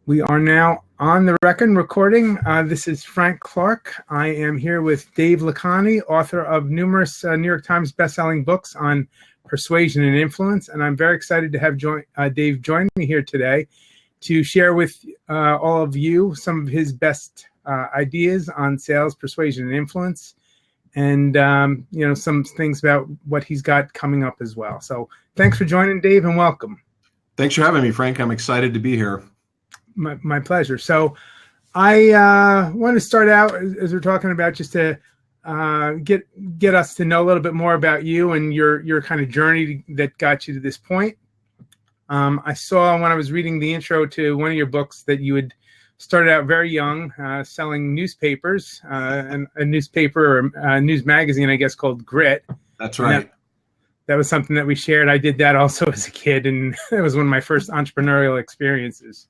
We are now on the record recording. This is Frank Clark. I am here with Dave Lakhani, author of numerous New York Times bestselling books on persuasion and influence. And I'm very excited to have Dave join me here today to share with all of you some of his best ideas on sales, persuasion, and influence. And, some things about what he's got coming up as well. So thanks for joining, Dave, and welcome. Thanks for having me, Frank. I'm excited to be here. My pleasure. So I want to start out, as we're talking about, just to get us to know a little bit more about you and your kind of journey that got you to this point. I saw when I was reading the intro to one of your books that you had started out very young, selling newspapers, and a newspaper or a news magazine, I guess, called Grit. That's right. That was something that we shared. I did that also as a kid, and it was one of my first entrepreneurial experiences.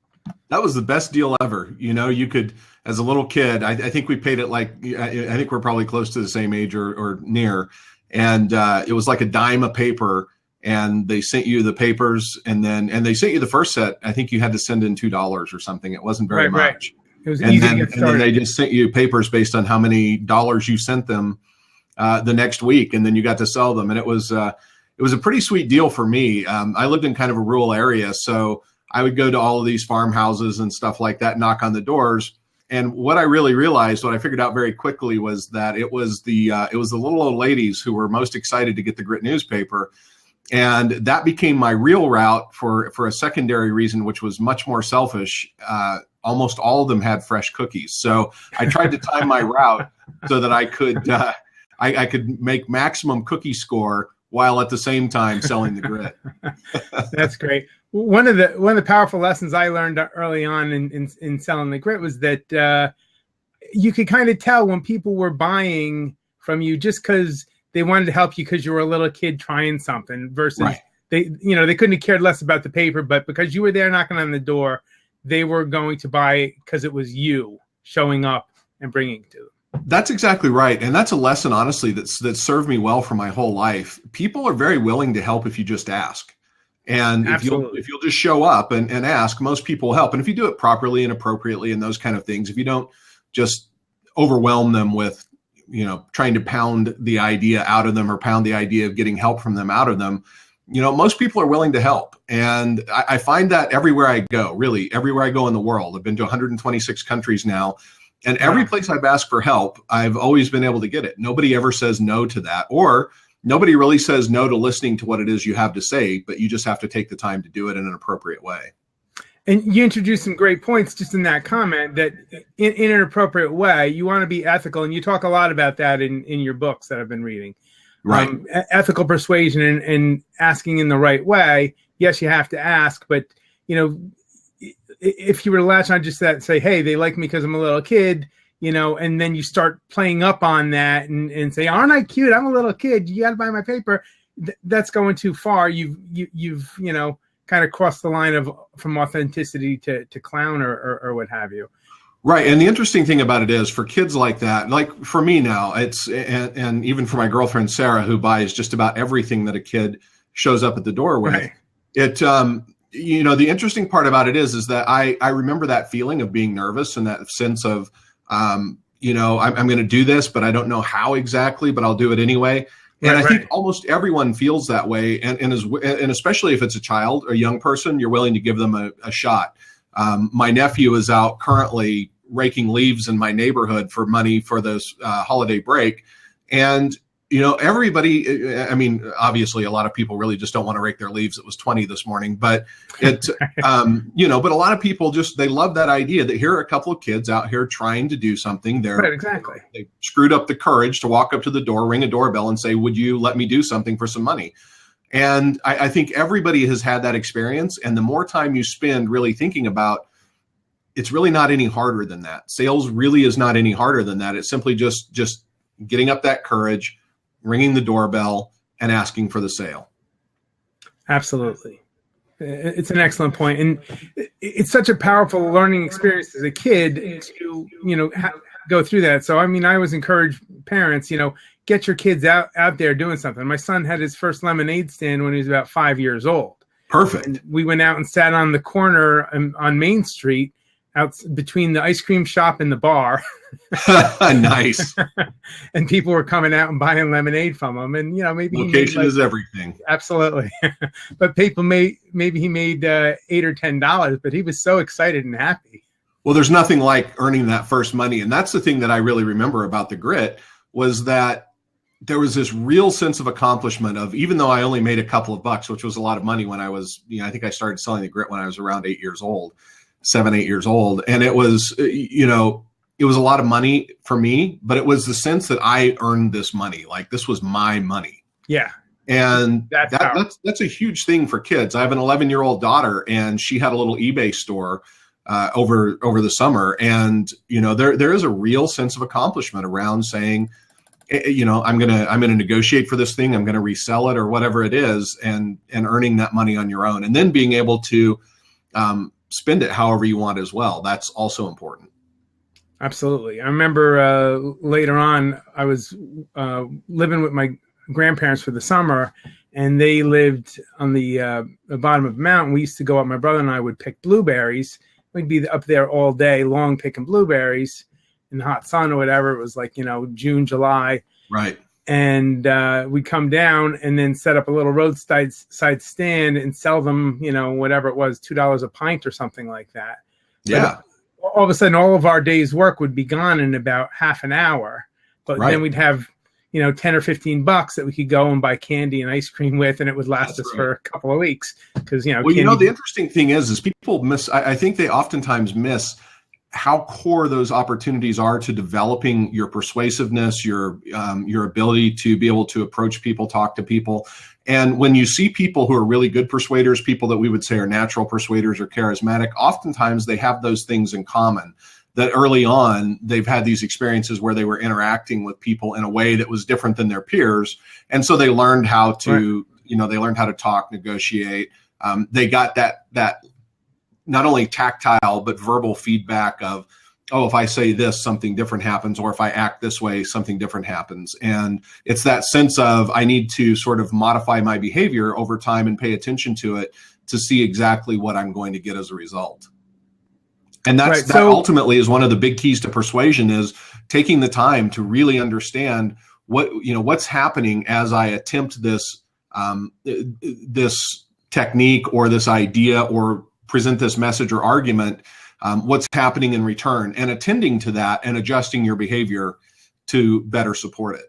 That was the best deal ever. You could, as a little kid, I think we paid it I think we're probably close to the same age or near. And it was like a dime a paper, and they sent you the papers, and they sent you the first set. I think you had to send in $2 or something. It wasn't very much. Right. It was easy to get started. And then they just sent you papers based on how many dollars you sent them the next week, and then you got to sell them. And it was a pretty sweet deal for me. I lived in kind of a rural area, so I would go to all of these farmhouses and stuff like that, knock on the doors. And what I really realized, what I figured out very quickly, was that it was the little old ladies who were most excited to get the Grit newspaper. And that became my real route for a secondary reason, which was much more selfish. Almost all of them had fresh cookies. So I tried to time my route so that I could make maximum cookie score while at the same time selling the Grit. That's great. One of the powerful lessons I learned early on in selling the Grit was that you could kind of tell when people were buying from you just because they wanted to help you because you were a little kid trying something versus right. they couldn't have cared less about the paper, but because you were there knocking on the door, they were going to buy because it was you showing up and bringing it to them. That's exactly right. And that's a lesson, honestly, that served me well for my whole life. People are very willing to help if you just ask. And if you'll just show up and ask, most people will help. And if you do it properly and appropriately and those kind of things, if you don't just overwhelm them with, trying to pound the idea out of them or pound the idea of getting help from them out of them, most people are willing to help. And I find that everywhere I go, really everywhere I go in the world. I've been to 126 countries now. And every place I've asked for help, I've always been able to get it. Nobody ever says no to that, or nobody really says no to listening to what it is you have to say, but you just have to take the time to do it in an appropriate way. And you introduced some great points just in that comment that in an appropriate way, you want to be ethical. And you talk a lot about that in your books that I've been reading. Right. Ethical persuasion and asking in the right way. Yes, you have to ask, but, if you were to latch on just that, say, hey, they like me because I'm a little kid, and then you start playing up on that and say, aren't I cute? I'm a little kid. You got to buy my paper. That's going too far. You've kind of crossed the line from authenticity to clown or what have you. Right. And the interesting thing about it is for kids like that, like for me now, and even for my girlfriend, Sarah, who buys just about everything that a kid shows up at the door with, right. The interesting part about it is that I remember that feeling of being nervous and that sense of, I'm going to do this, but I don't know how exactly, but I'll do it anyway. And I think almost everyone feels that way. And especially if it's a child or a young person, you're willing to give them a shot. My nephew is out currently raking leaves in my neighborhood for money for this holiday break. And everybody, obviously a lot of people really just don't want to rake their leaves. It was 20 this morning, but but a lot of people they love that idea that here are a couple of kids out here trying to do something. They screwed up the courage to walk up to the door, ring a doorbell and say, would you let me do something for some money? And I think everybody has had that experience. And the more time you spend really thinking about, it's really not any harder than that. Sales really is not any harder than that. It's simply just getting up that courage, ringing the doorbell, and asking for the sale. Absolutely. It's an excellent point. And it's such a powerful learning experience as a kid to, go through that. So, I always encourage parents, get your kids out there doing something. My son had his first lemonade stand when he was about 5 years old. Perfect. And we went out and sat on the corner on Main Street out between the ice cream shop and the bar. Nice. And people were coming out and buying lemonade from him. And, you know, maybe location is everything. Absolutely. But maybe he made $8 or $10, but he was so excited and happy. Well, there's nothing like earning that first money. And that's the thing that I really remember about the grit, was that there was this real sense of accomplishment of, even though I only made a couple of bucks, which was a lot of money when I was, you know, I think I started selling the grit when I was around 8 years old, 7, 8 years old. And it was, you know, it was a lot of money for me, but it was the sense that I earned this money. Like, this was my money. Yeah. And that's a huge thing for kids. I have an 11-year-old daughter, and she had a little eBay store over the summer. And, you know, there is a real sense of accomplishment around saying, you know, I'm gonna negotiate for this thing, I'm gonna resell it or whatever it is, and earning that money on your own, and then being able to spend it however you want as well. That's also important. Absolutely. I remember later on, I was living with my grandparents for the summer, and they lived on the bottom of the mountain. We used to go up, my brother and I would pick blueberries. We'd be up there all day long picking blueberries in the hot sun or whatever. It was like, you know, June, July. Right. And we'd come down and then set up a little roadside stand and sell them, you know, whatever it was, $2 a pint or something like that. Yeah. But all of a sudden, all of our day's work would be gone in about half an hour. But then we'd have, you know, 10 or 15 bucks that we could go and buy candy and ice cream with, and it would last us for a couple of weeks. Because, you know, well, you know, the interesting thing is people miss, I think they oftentimes miss how core those opportunities are to developing your persuasiveness, your ability to be able to approach people, talk to people. And when you see people who are really good persuaders, people that we would say are natural persuaders or charismatic, oftentimes they have those things in common. That early on, they've had these experiences where they were interacting with people in a way that was different than their peers. And so they learned how to, you know, they learned how to talk, negotiate. They got that not only tactile, but verbal feedback of, oh, if I say this, something different happens, or if I act this way, something different happens. And it's that sense of, I need to sort of modify my behavior over time and pay attention to it to see exactly what I'm going to get as a result. And that ultimately is one of the big keys to persuasion, is taking the time to really understand what's happening as I attempt this this technique or this idea or present this message or argument, what's happening in return, and attending to that and adjusting your behavior to better support it.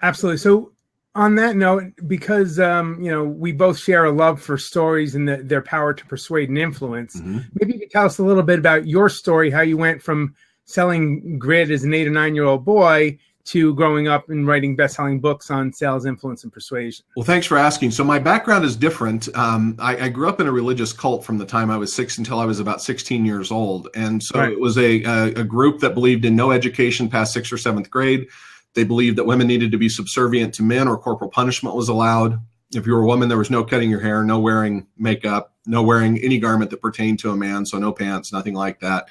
Absolutely. So on that note, because you know, we both share a love for stories and their power to persuade and influence, maybe you could tell us a little bit about your story, how you went from selling grit as an 8 or 9-year-old boy to growing up and writing best-selling books on sales, influence, and persuasion. Well, thanks for asking. So my background is different. I grew up in a religious cult from the time I was 6 until I was about 16 years old. And so it was a group that believed in no education past 6th or 7th grade. They believed that women needed to be subservient to men, or corporal punishment was allowed. If you were a woman, there was no cutting your hair, no wearing makeup, no wearing any garment that pertained to a man, so no pants, nothing like that.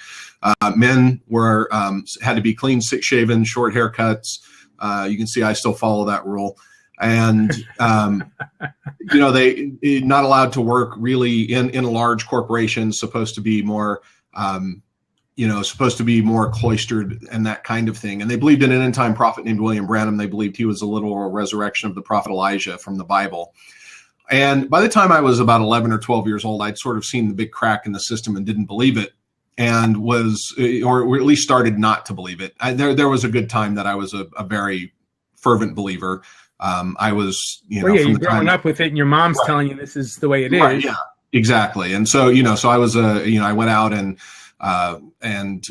Men were had to be clean, shaven, short haircuts. You can see I still follow that rule. And, you know, they not allowed to work really in large corporations, supposed to be more cloistered and that kind of thing. And they believed in an end-time prophet named William Branham. They believed he was a literal resurrection of the prophet Elijah from the Bible. And by the time I was about 11 or 12 years old, I'd sort of seen the big crack in the system and didn't believe it, and or at least started not to believe it. There was a good time that I was a very fervent believer. I was, you're growing up with it, and your mom's telling you this is the way it is. Right, yeah, exactly. And so, so I was, I went out and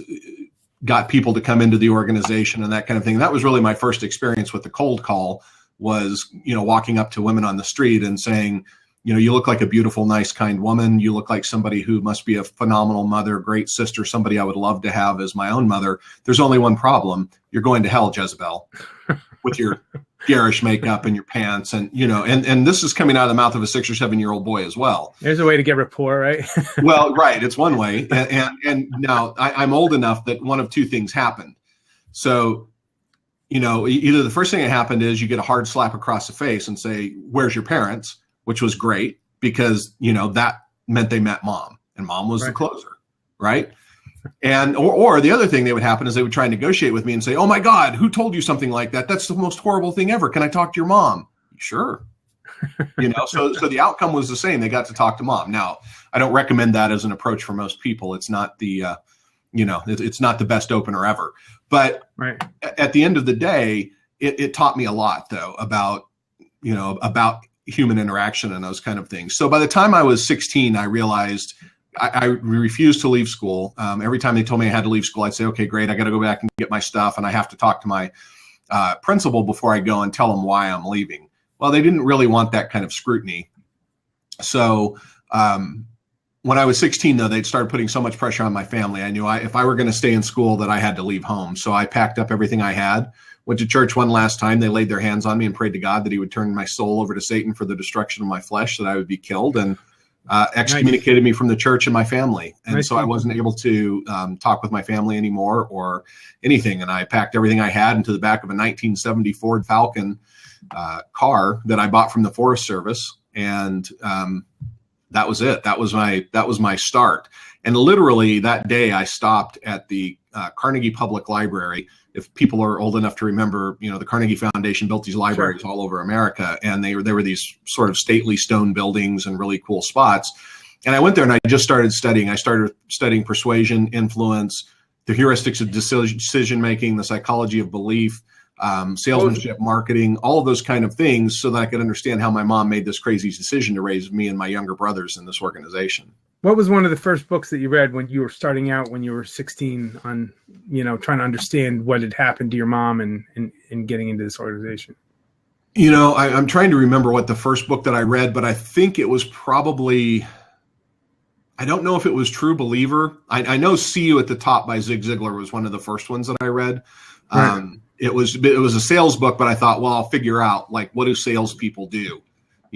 got people to come into the organization and that kind of thing. That was really my first experience with the cold call, was, walking up to women on the street and saying, you look like a beautiful, nice, kind woman. You look like somebody who must be a phenomenal mother, great sister, somebody I would love to have as my own mother. There's only one problem. You're going to hell, Jezebel, with your garish makeup and your pants. And, and this is coming out of the mouth of a 6 or 7 year old boy as well. There's a way to get rapport, right? Well, right. It's one way. And now I'm old enough that one of two things happened. So, either the first thing that happened is you get a hard slap across the face and say, where's your parents? Which was great, because, that meant they met mom, and mom was the closer. right? And or the other thing that would happen is they would try and negotiate with me and say, "Oh my God, who told you something like that? That's the most horrible thing ever. Can I talk to your mom?" Sure. So the outcome was the same. They got to talk to mom. Now, I don't recommend that as an approach for most people. It's not the it's not the best opener ever. But right. At the end of the day, it taught me a lot, though, about human interaction and those kind of things. So by the time I was 16, I realized I refused to leave school. Every time they told me I had to leave school, I'd say, "Okay, great. I got to go back and get my stuff, and I have to talk to my principal before I go and tell them why I'm leaving." Well, they didn't really want that kind of scrutiny. So when I was 16, though, they'd started putting so much pressure on my family. I knew if I were going to stay in school that I had to leave home. So I packed up everything I had, went to church one last time. They laid their hands on me and prayed to God that he would turn my soul over to Satan for the destruction of my flesh, that I would be killed, and excommunicated me from the church and my family. And so I wasn't able to talk with my family anymore or anything. And I packed everything I had into the back of a 1970 Ford Falcon car that I bought from the Forest Service. And that was it. That was my start. And literally that day I stopped at the Carnegie Public Library. If people are old enough to remember, the Carnegie Foundation built these libraries all over America, and they were these sort of stately stone buildings and really cool spots. And I went there and I just started studying. I started studying persuasion, influence, the heuristics of decision making, the psychology of belief, salesmanship, marketing, all of those kind of things, so that I could understand how my mom made this crazy decision to raise me and my younger brothers in this organization. What was one of the first books that you read when you were starting out, when you were 16, on, trying to understand what had happened to your mom and getting into this organization? I'm trying to remember what the first book that I read, but I think it was probably, I don't know if it was True Believer. I know See You at the Top by Zig Ziglar was one of the first ones that I read. Right. It was a sales book, but I thought, well, I'll figure out, like, what do salespeople do?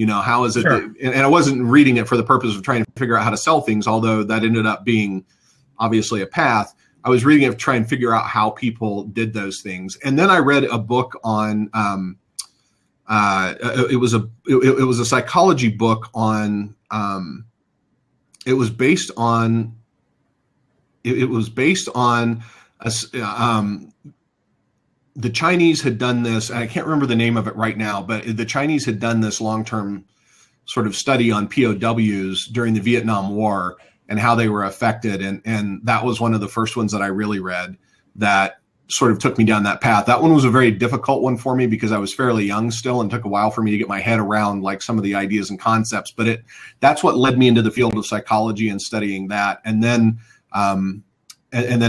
How is it? Sure. And I wasn't reading it for the purpose of trying to figure out how to sell things, although that ended up being obviously a path. I was reading it to try and figure out how people did those things. And then I read a book on, it was a psychology book on, it was based on the Chinese had done this, and I can't remember the name of it right now, but the Chinese had done this long-term sort of study on POWs during the Vietnam War and how they were affected. And that was one of the first ones that I really read that sort of took me down that path. That one was a very difficult one for me because I was fairly young still and took a while for me to get my head around like some of the ideas and concepts, but that's what led me into the field of psychology and studying that. And then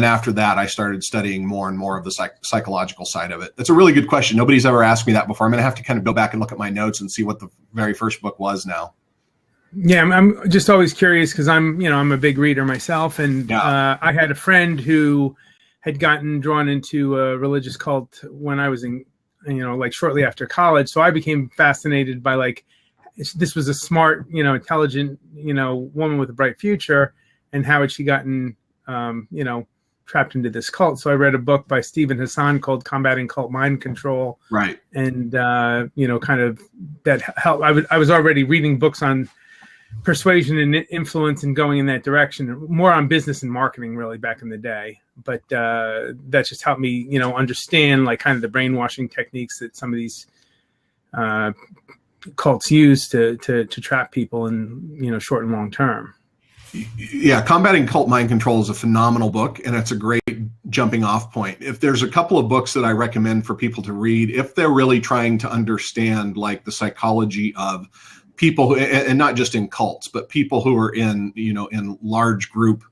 after that, I started studying more and more of the psychological side of it. That's a really good question. Nobody's ever asked me that before. I'm going to have to kind of go back and look at my notes and see what the very first book was now. Yeah, I'm just always curious because I'm a big reader myself. And I had a friend who had gotten drawn into a religious cult when I was in, shortly after college. So I became fascinated by this was a smart, intelligent, woman with a bright future, and how had she gotten trapped into this cult. So I read a book by Stephen Hassan called Combating Cult Mind Control. Right. And, kind of that helped. I was already reading books on persuasion and influence and going in that direction, more on business and marketing really back in the day. But that just helped me, understand kind of the brainwashing techniques that some of these cults use to trap people in, short and long term. Yeah, Combating Cult Mind Control is a phenomenal book, and it's a great jumping off point. If there's a couple of books that I recommend for people to read, if they're really trying to understand the psychology of people who, and not just in cults, but people who are in large group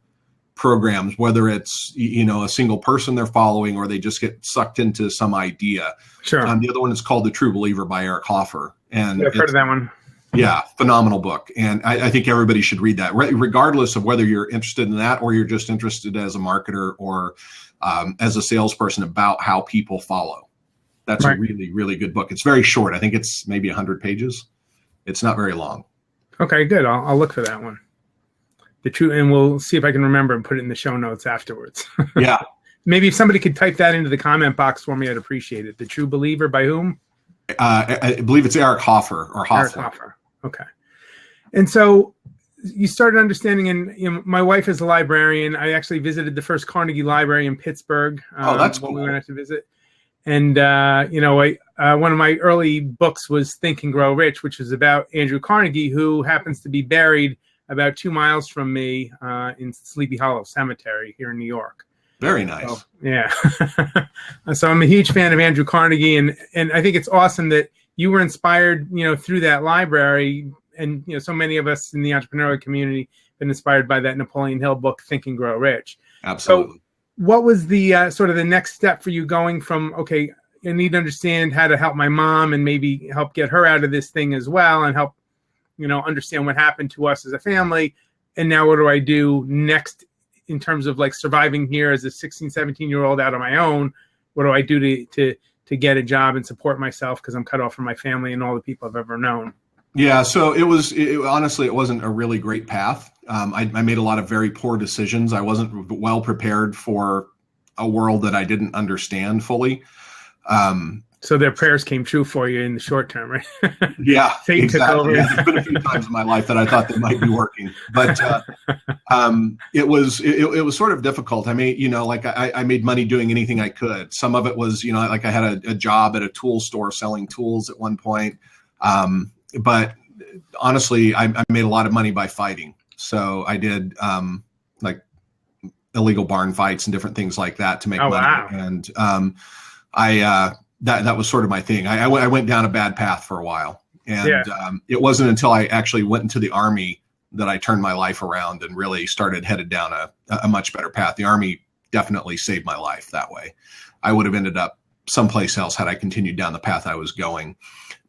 programs, whether it's a single person they're following or they just get sucked into some idea. Sure. The other one is called The True Believer by Eric Hoffer, and I've heard of that one. Yeah, phenomenal book. And I think everybody should read that, regardless of whether you're interested in that or you're just interested as a marketer or as a salesperson about how people follow. That's a really, really good book. It's very short. I think it's maybe 100 pages. It's not very long. Okay, good. I'll look for that one. And we'll see if I can remember and put it in the show notes afterwards. Yeah. Maybe if somebody could type that into the comment box for me, I'd appreciate it. The True Believer by whom? I believe it's Eric Hoffer or Hoffer. Eric Hoffer. Okay. And so you started understanding, and my wife is a librarian. I actually visited the first Carnegie Library in Pittsburgh. Oh, that's cool. When we went out to visit. And, one of my early books was Think and Grow Rich, which is about Andrew Carnegie, who happens to be buried about 2 miles from me in Sleepy Hollow Cemetery here in New York. Very nice. So, yeah. So I'm a huge fan of Andrew Carnegie, and I think it's awesome that you were inspired, through that library. And, so many of us in the entrepreneurial community have been inspired by that Napoleon Hill book, Think and Grow Rich. Absolutely. So, what was the sort of the next step for you going from, okay, I need to understand how to help my mom and maybe help get her out of this thing as well, and help, understand what happened to us as a family. And now what do I do next in terms of like surviving here as a 16, 17-year-old out on my own? What do I do to get a job and support myself, because I'm cut off from my family and all the people I've ever known? Yeah, so honestly, it wasn't a really great path. I made a lot of very poor decisions. I wasn't well prepared for a world that I didn't understand fully. So their prayers came true for you in the short term, right? Yeah, Fate exactly. took over. Yeah, there's been a few times in my life that I thought they might be working, but it was sort of difficult. I mean, I made money doing anything I could. Some of it was, like I had a job at a tool store selling tools at one point. But honestly, I made a lot of money by fighting. So I did like illegal barn fights and different things like that to make money. Wow. And that was sort of my thing. I went down a bad path for a while. And it wasn't until I actually went into the Army that I turned my life around and really started headed down a much better path. The Army definitely saved my life that way. I would have ended up someplace else had I continued down the path I was going.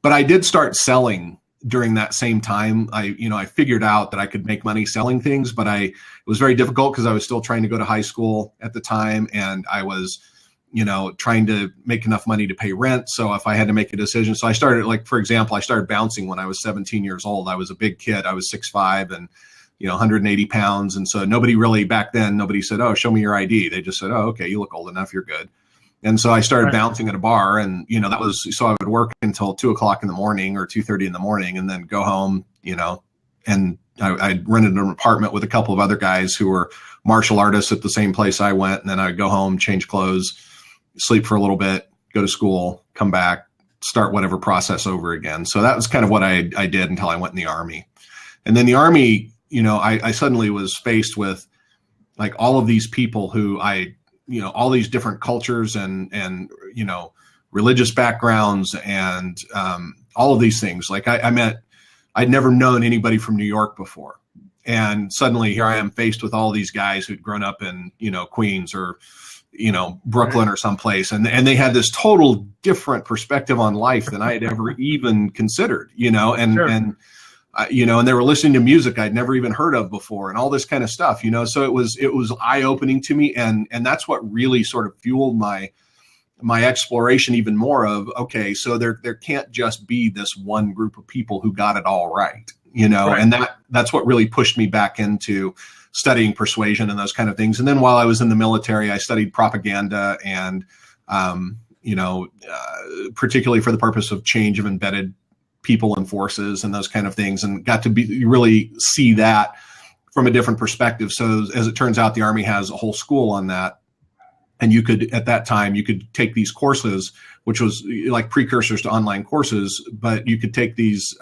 But I did start selling during that same time. I figured out that I could make money selling things, but it was very difficult because I was still trying to go to high school at the time, and I was, trying to make enough money to pay rent. So if I had to make a decision, so I started, like, for example, I started bouncing when I was 17 years old. I was a big kid. I was 6'5" and 180 pounds. And so back then, nobody said, "Oh, show me your ID." They just said, "Oh, okay, you look old enough. You're good." And so I started bouncing at a bar, and, so I would work until 2:00 in the morning or 2:30 in the morning, and then go home, and I rented an apartment with a couple of other guys who were martial artists at the same place I went. And then I'd go home, change clothes, sleep for a little bit, go to school, come back, start whatever process over again. So that was kind of what I did until I went in the Army. And then the Army, I suddenly was faced with like all of these people who all these different cultures and religious backgrounds and all of these things. Like I'd never known anybody from New York before. And suddenly here I am faced with all these guys who'd grown up in, Queens or, Brooklyn or someplace. And they had this total different perspective on life than I had ever even considered, and they were listening to music I'd never even heard of before and all this kind of stuff, so it was eye-opening to me. And that's what really sort of fueled my exploration even more of, okay, so there can't just be this one group of people who got it all right, and that's what really pushed me back into studying persuasion and those kind of things. And then while I was in the military, I studied propaganda and, particularly for the purpose of change of embedded people and forces and those kind of things, and got to really see that from a different perspective. So as it turns out, the Army has a whole school on that. And at that time, you could take these courses, which was like precursors to online courses, but you could take these,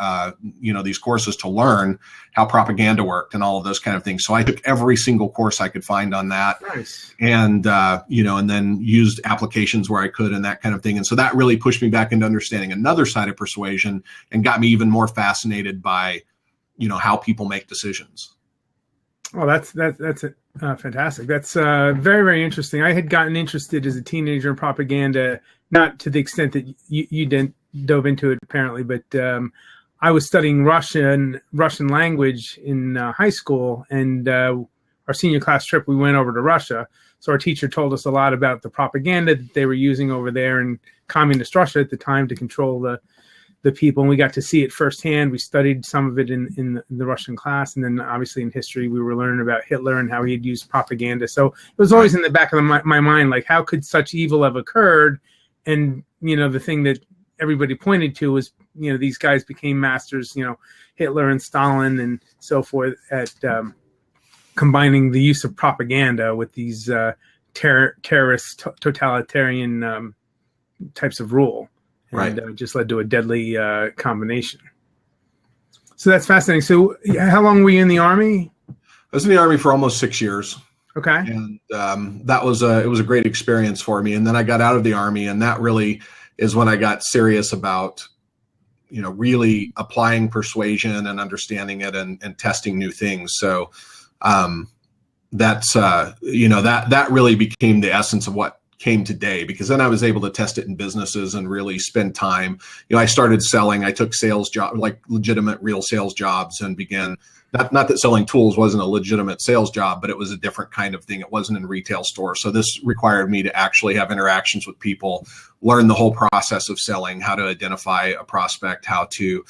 these courses to learn how propaganda worked and all of those kind of things. So I took every single course I could find on that. Nice. And, and then used applications where I could and that kind of thing. And so that really pushed me back into understanding another side of persuasion and got me even more fascinated by, how people make decisions. Well, that's fantastic. That's very, very interesting. I had gotten interested as a teenager in propaganda, not to the extent that you didn't dove into it apparently, but I was studying Russian language in high school, and our senior class trip, we went over to Russia. So our teacher told us a lot about the propaganda that they were using over there in communist Russia at the time to control the people, and we got to see it firsthand. We studied some of it in the Russian class, and then obviously in history we were learning about Hitler and how he had used propaganda. So it was always in the back of my mind, like, how could such evil have occurred? And the thing that everybody pointed to was, these guys became masters, Hitler and Stalin and so forth, at combining the use of propaganda with these terrorist totalitarian types of rule, and just led to a deadly combination. So that's fascinating. So how long were you in the Army? I was in the Army for almost 6 years. Okay. And it was a great experience for me. And then I got out of the Army, and that really is when I got serious about, really applying persuasion and understanding it and testing new things. So that's, that really became the essence of what came today, because then I was able to test it in businesses and really spend time. I started selling. I took sales jobs, like legitimate real sales jobs, and began, not that selling tools wasn't a legitimate sales job, but it was a different kind of thing. It wasn't in retail stores. So this required me to actually have interactions with people, learn the whole process of selling, how to identify a prospect, how to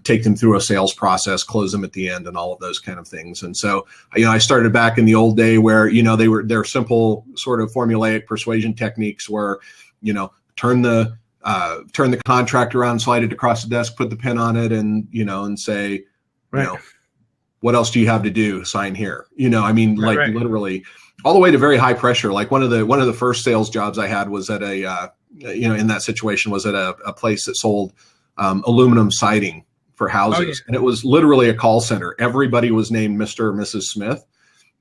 take them through a sales process, close them at the end, and all of those kind of things. And so, I started back in the old day where, they're simple sort of formulaic persuasion techniques where, turn the contract around, slide it across the desk, put the pen on it, and, and say, what else do you have to do? Sign here. Literally all the way to very high pressure. Like one of the first sales jobs I had was at in that situation was at a place that sold aluminum siding for houses. And it was literally a call center. Everybody was named Mr. or Mrs. Smith,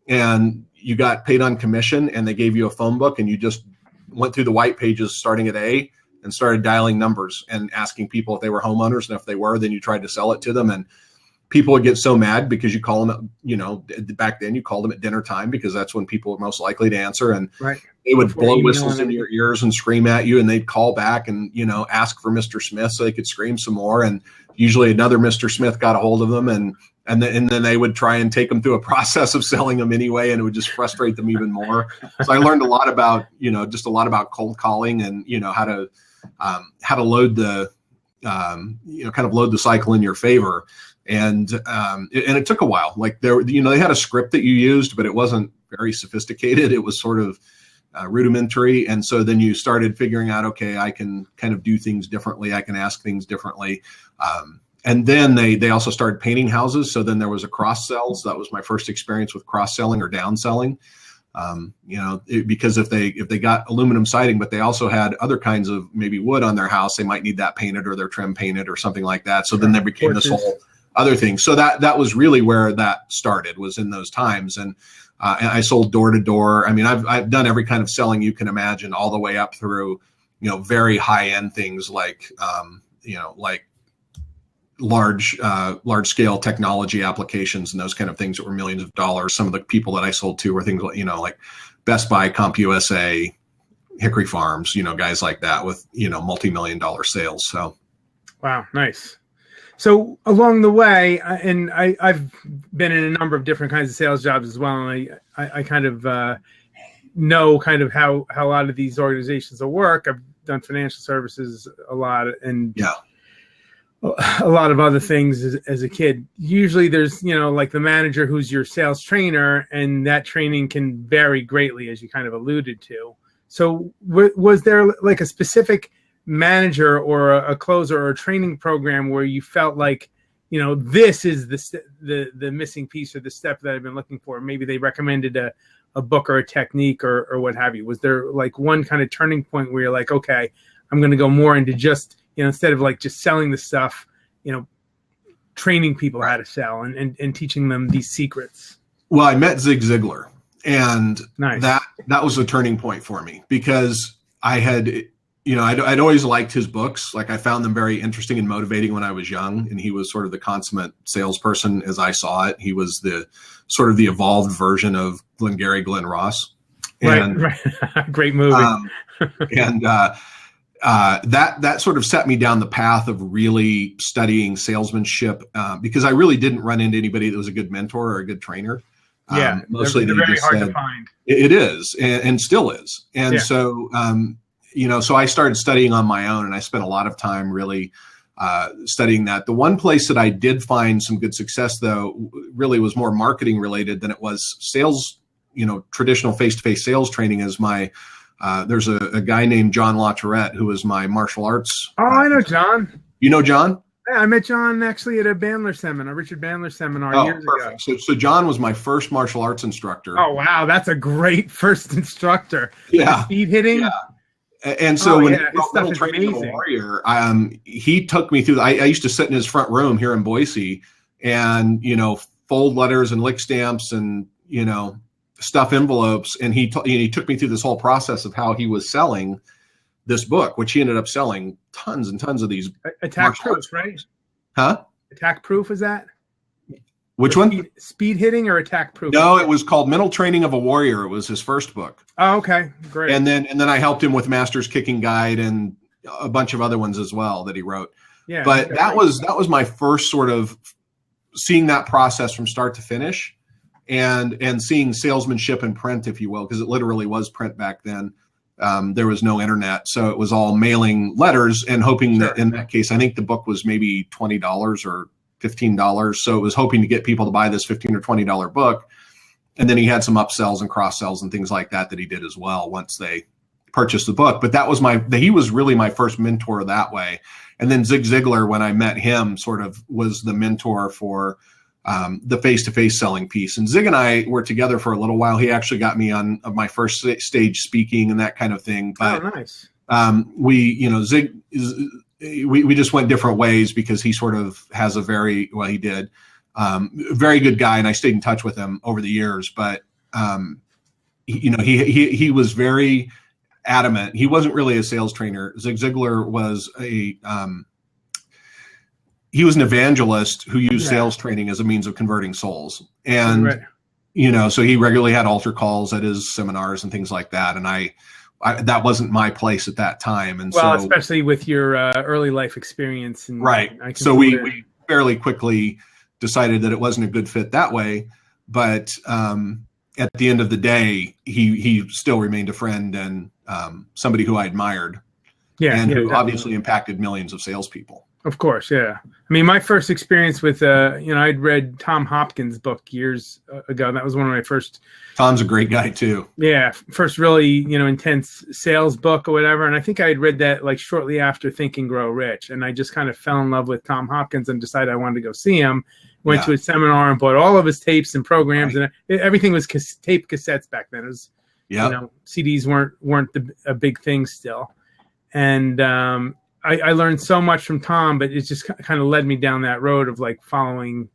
and you got paid on commission, and they gave you a phone book, and you just went through the white pages starting at A and started dialing numbers and asking people if they were homeowners. And if they were, then you tried to sell it to them. And people would get so mad because you call them, back then you called them at dinner time, because that's when people were most likely to answer. And they would blow whistles in your ears and scream at you, and they'd call back and, ask for Mr. Smith so they could scream some more. And usually another Mr. Smith got a hold of them, and then they would try and take them through a process of selling them anyway. And it would just frustrate them even more. So I learned a lot about, just a lot about cold calling and, how to load the, kind of load the cycle in your favor. And it took a while. Like they had a script that you used, but it wasn't very sophisticated. It was sort of rudimentary. And so then you started figuring out, okay, I can kind of do things differently. I can ask things differently. And then they also started painting houses. So then there was a cross sell. So that was my first experience with cross selling or down selling. Because if they got aluminum siding, but they also had other kinds of maybe wood on their house, they might need that painted or their trim painted or something like that. So then there became this whole other thing. So that was really where that started, was in those times. And I sold door to door. I mean, I've done every kind of selling you can imagine, all the way up through, very high end things like, like large scale technology applications and those kind of things that were millions of dollars. Some of the people that I sold to were things like, like Best Buy, CompUSA, Hickory Farms, guys like that with, multi-million-dollar sales. So. Wow. Nice. So along the way, and I've been in a number of different kinds of sales jobs as well, and I kind of know kind of how a lot of these organizations will work. I've done financial services a lot, and a lot of other things as a kid. Usually there's, like the manager who's your sales trainer, and that training can vary greatly, as you kind of alluded to. So was there like a specific manager or a closer or a training program where you felt like, this is the missing piece or the step that I've been looking for? Maybe they recommended a book or a technique or what have you. Was there like one kind of turning point where you're like, okay, I'm going to go more into just, instead of like just selling the stuff, training people how to sell and teaching them these secrets? Well, I met Zig Ziglar, and nice. that was a turning point for me, because I had, I'd always liked his books. Like I found them very interesting and motivating when I was young, and he was sort of the consummate salesperson as I saw it. He was the sort of the evolved version of Glengarry Glen Ross. And, right. Great movie. That sort of set me down the path of really studying salesmanship, because I really didn't run into anybody that was a good mentor or a good trainer. Mostly they're very hard to find. It is, and still is. And so, so I started studying on my own, and I spent a lot of time really studying that. The one place that I did find some good success, though, really was more marketing related than it was sales, traditional face-to-face sales training, is my There's a guy named John LaTourette who was my martial arts. Oh, I know John. You know John? Yeah, I met John actually at a Bandler seminar, Richard Bandler seminar years ago. So John was my first martial arts instructor. Oh, wow. That's a great first instructor. Yeah. Speed hitting. Yeah. And so when his stuff is amazing. Warrior, he took me through. I used to sit in his front room here in Boise, and fold letters and lick stamps and stuff envelopes. And he took me through this whole process of how he was selling this book, which he ended up selling tons and tons of these. Attack Proof, right? Huh? Attack Proof, is that? Which one? Speed hitting or Attack Proof? No, it was called Mental Training of a Warrior. It was his first book. Oh, okay, great. And then I helped him with Master's Kicking Guide and a bunch of other ones as well that he wrote. Yeah, but that was my first sort of seeing that process from start to finish, and seeing salesmanship in print, if you will, because it literally was print back then. There was no internet, so it was all mailing letters and hoping that in that case, I think the book was maybe $20 or $15. So it was hoping to get people to buy this $15 or $20 book. And then he had some upsells and cross sells and things like that he did as well once they purchased the book. But he was really my first mentor that way. And then Zig Ziglar, when I met him, sort of was the mentor for the face-to-face selling piece. And Zig and I were together for a little while. He actually got me on my first stage speaking and that kind of thing. But nice. Zig we just went different ways because he sort of has very good guy, and I stayed in touch with him over the years. But he was very adamant. He wasn't really a sales trainer. Zig Ziglar was he was an evangelist who used sales training as a means of converting souls. And so he regularly had altar calls at his seminars and things like that. And I that wasn't my place at that time. And so, especially with your early life experience. And So we fairly quickly decided that it wasn't a good fit that way. But at the end of the day, he still remained a friend and somebody who I admired. And who obviously impacted millions of salespeople. Of course, yeah. I mean, my first experience with, I'd read Tom Hopkins' book years ago. That was one of my first. Tom's a great guy too. Yeah, first really, intense sales book or whatever. And I think I had read that like shortly after Think and Grow Rich. And I just kind of fell in love with Tom Hopkins and decided I wanted to go see him. Went to his seminar and bought all of his tapes and programs, and everything was tape cassettes back then. It was, CDs weren't a big thing still. And I learned so much from Tom, but it just kind of led me down that road of like following,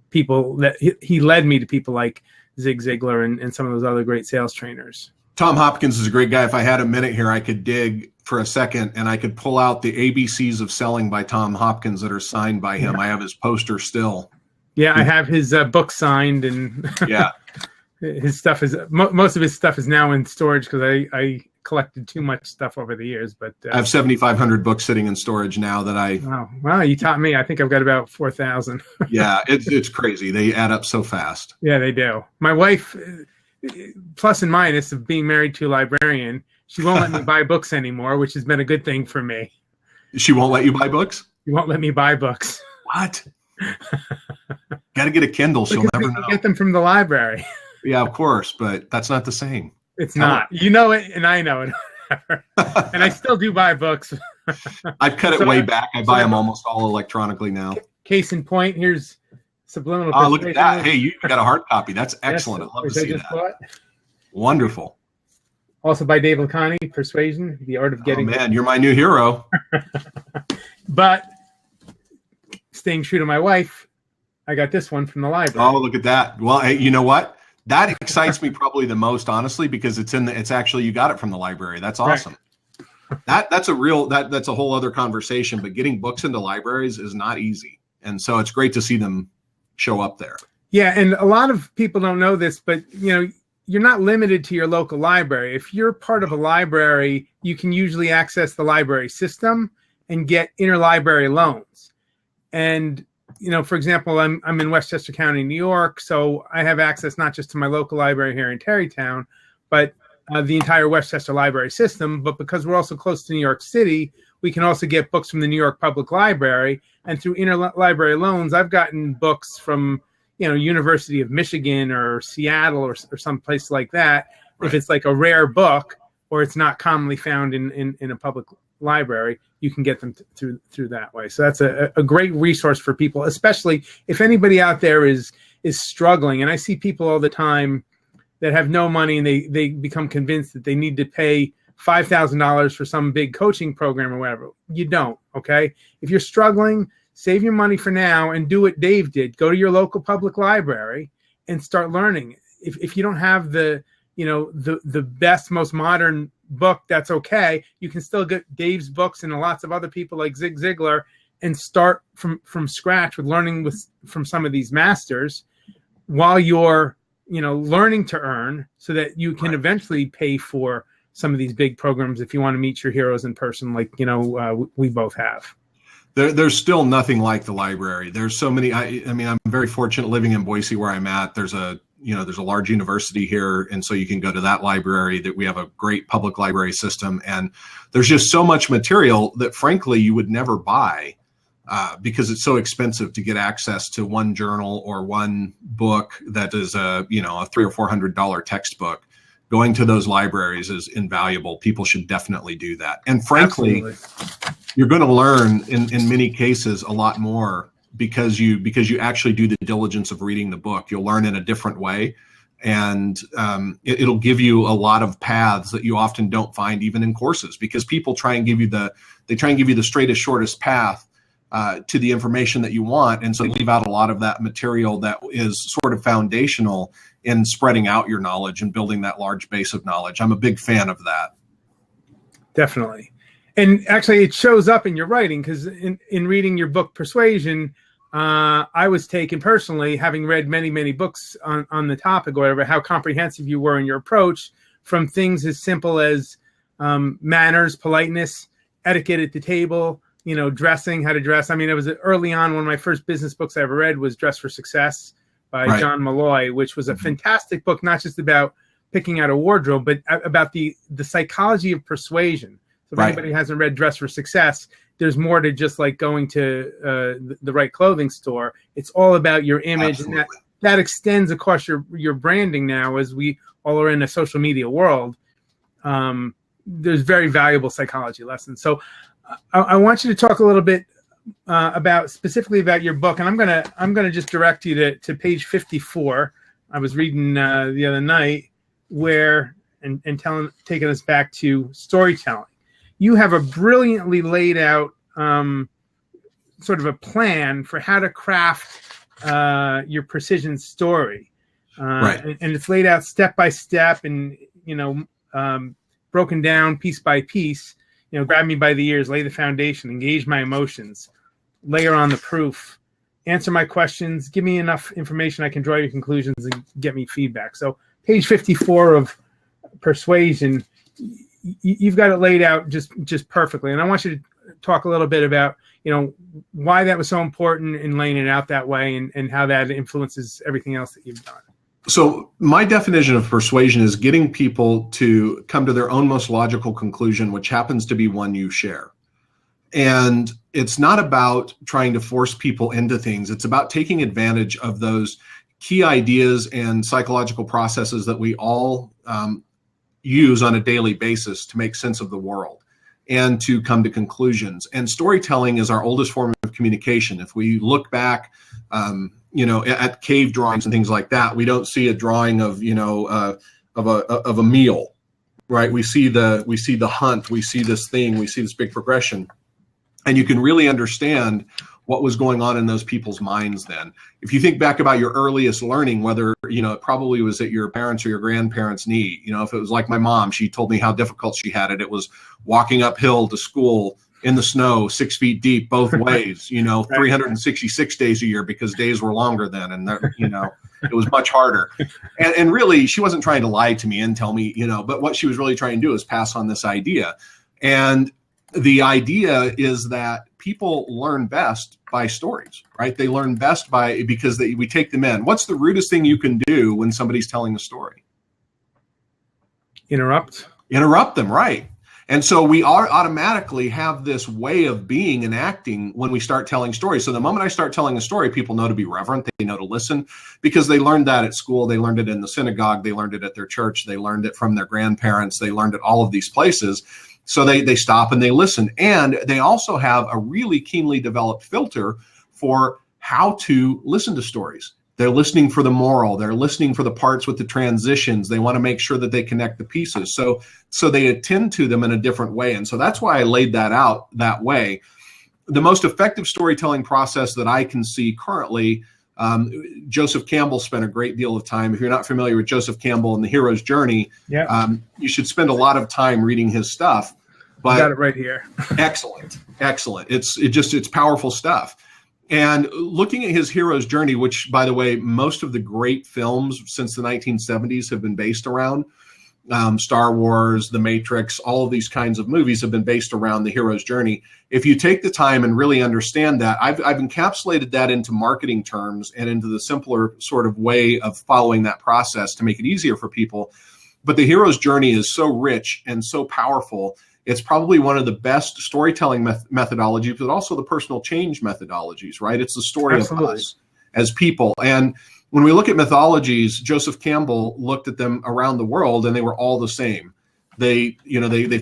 people that he led me to people like Zig Ziglar and some of those other great sales trainers. Tom Hopkins is a great guy. If I had a minute here, I could dig for a second and I could pull out the ABCs of Selling by Tom Hopkins that are signed by him. I have his poster still. Yeah, I have his book signed, and his stuff is most of his stuff is now in storage because I collected too much stuff over the years. But I have 7,500 books sitting in storage now that Oh, well, you taught me. I think I've got about 4,000. Yeah, it's crazy. They add up so fast. Yeah, they do. My wife, plus and minus of being married to a librarian, she won't let me buy books anymore, which has been a good thing for me. She won't let you buy books? She won't let me buy books. What? Got to get a Kindle. She'll never know. Get them from the library. Yeah, of course, but that's not the same. It's not. You know it, and I know it. And I still do buy books. I've cut it way back. I buy them almost all electronically now. Case in point, here's Subliminal. Oh, look at that. Hey, you got a hard copy. That's excellent. I'd love to see that. Wonderful. Also by Dave Lakhani, Persuasion, The Art of Getting. Oh, man, you're my new hero. But staying true to my wife, I got this one from the library. Oh, look at that. Well, hey, you know what? That excites me probably the most, honestly, because it's actually, you got it from the library. That's awesome. Right. That's a whole other conversation, but getting books into libraries is not easy. And so it's great to see them show up there. Yeah. And a lot of people don't know this, but you're not limited to your local library. If you're part of a library, you can usually access the library system and get interlibrary loans. And for example, I'm in Westchester County, New York, so I have access not just to my local library here in Tarrytown, but the entire Westchester library system. But because we're also close to New York City, we can also get books from the New York Public Library. And through interlibrary loans, I've gotten books from, University of Michigan or Seattle or some place like that. Right. If it's like a rare book, or it's not commonly found in a public library, you can get them through that way. So that's a great resource for people, especially if anybody out there is struggling. And I see people all the time that have no money, and they become convinced that they need to pay $5,000 for some big coaching program or whatever. You don't, okay? If you're struggling, save your money for now and do what Dave did. Go to your local public library and start learning. If you don't have the best, most modern book, that's okay. You can still get Dave's books and lots of other people like Zig Ziglar and start from scratch with learning from some of these masters while you're learning to earn, so that you can eventually pay for some of these big programs if you want to meet your heroes in person, like we both have. There's still nothing like the library. There's so many. I mean, I'm very fortunate living in Boise where I'm at. There's a large university here, and so you can go to that library. That we have a great public library system, and there's just so much material that frankly you would never buy because it's so expensive to get access to one journal or one book that is a $300 or $400 textbook. Going to those libraries is invaluable. People should definitely do that. And frankly, absolutely, you're going to learn in many cases a lot more because you actually do the diligence of reading the book. You'll learn in a different way, and it'll give you a lot of paths that you often don't find even in courses, because people try and give you the straightest, shortest path to the information that you want, and so leave out a lot of that material that is sort of foundational in spreading out your knowledge and building that large base of knowledge. I'm a big fan of that. Definitely. And actually it shows up in your writing, because in reading your book, Persuasion, I was taken personally, having read many, many books on the topic or whatever, how comprehensive you were in your approach, from things as simple as manners, politeness, etiquette at the table, dressing, how to dress. I mean, it was early on, one of my first business books I ever read was Dress for Success by John Malloy, which was a fantastic book, not just about picking out a wardrobe, but about the psychology of persuasion. So if anybody hasn't read Dress for Success, there's more to just like going to the right clothing store. It's all about your image. Absolutely. And that extends across your branding now, as we all are in a social media world. There's very valuable psychology lessons. So I want you to talk a little bit specifically about your book, and I'm gonna just direct you to page 54. I was reading the other night taking us back to storytelling. You have a brilliantly laid out sort of a plan for how to craft your precision story, and it's laid out step by step, and broken down piece by piece. Grab me by the ears, lay the foundation, engage my emotions, layer on the proof, answer my questions, give me enough information I can draw your conclusions, and get me feedback. So page 54 of Persuasion, you've got it laid out just perfectly. And I want you to talk a little bit about, why that was so important in laying it out that way, and how that influences everything else that you've done. So my definition of persuasion is getting people to come to their own most logical conclusion, which happens to be one you share. And it's not about trying to force people into things. It's about taking advantage of those key ideas and psychological processes that we all use on a daily basis to make sense of the world and to come to conclusions. And storytelling is our oldest form of communication. If we look back, at cave drawings and things like that, we don't see a drawing of a meal, right? We see the hunt, we see this thing, we see this big progression, and you can really understand what was going on in those people's minds then. If you think back about your earliest learning, whether, it probably was at your parents' or your grandparents' knee, if it was like my mom, she told me how difficult she had it. It was walking uphill to school in the snow, 6 feet deep, both ways, 366 days a year, because days were longer then. And, it was much harder. And really, she wasn't trying to lie to me and tell me, but what she was really trying to do is pass on this idea. And the idea is that people learn best by stories, right? They learn best because we take them in. What's the rudest thing you can do when somebody's telling a story? Interrupt them, right? And so we are automatically have this way of being and acting when we start telling stories. So the moment I start telling a story, people know to be reverent. They know to listen because they learned that at school. They learned it in the synagogue. They learned it at their church. They learned it from their grandparents. They learned it all of these places. So they stop and they listen. And they also have a really keenly developed filter for how to listen to stories. They're listening for the moral. They're listening for the parts with the transitions. They want to make sure that they connect the pieces. So they attend to them in a different way. And so that's why I laid that out that way. The most effective storytelling process that I can see currently, Joseph Campbell spent a great deal of time. If you're not familiar with Joseph Campbell and the hero's journey, you should spend a lot of time reading his stuff. But got it right here. Excellent. It's powerful stuff. And looking at his hero's journey, which, by the way, most of the great films since the 1970s have been based around, Star Wars, The Matrix, all of these kinds of movies have been based around the hero's journey. If you take the time and really understand that, I've encapsulated that into marketing terms and into the simpler sort of way of following that process to make it easier for people. But the hero's journey is so rich and so powerful. It's probably one of the best storytelling methodologies, but also the personal change methodologies, right? It's the story of us as people. And when we look at mythologies, Joseph Campbell looked at them around the world and they were all the same. They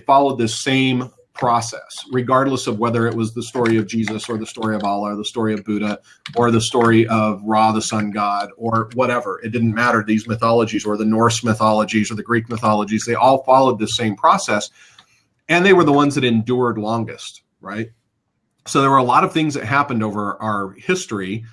followed this same process, regardless of whether it was the story of Jesus or the story of Allah or the story of Buddha or the story of Ra, the sun god, or whatever. It didn't matter. These mythologies or the Norse mythologies or the Greek mythologies, they all followed the same process. And they were the ones that endured longest, right? So there were a lot of things that happened over our history,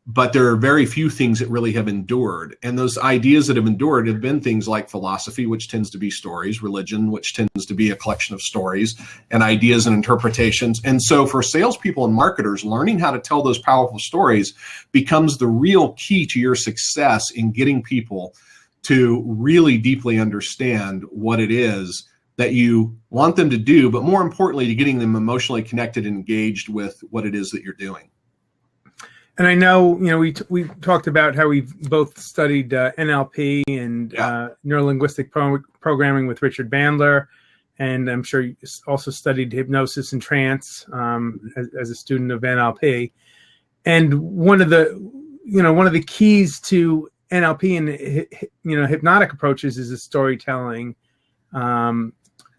but there are very few things that really have endured. And those ideas that have endured have been things like philosophy, which tends to be stories, religion, which tends to be a collection of stories and ideas and interpretations. And so for salespeople and marketers, learning how to tell those powerful stories becomes the real key to your success in getting people to really deeply understand what it is that you want them to do, but more importantly, to getting them emotionally connected and engaged with what it is that you're doing. And I know, we talked about how we've both studied NLP and neuro-linguistic programming with Richard Bandler, and I'm sure you also studied hypnosis and trance as a student of NLP. And one of the keys to NLP and hypnotic approaches is the storytelling.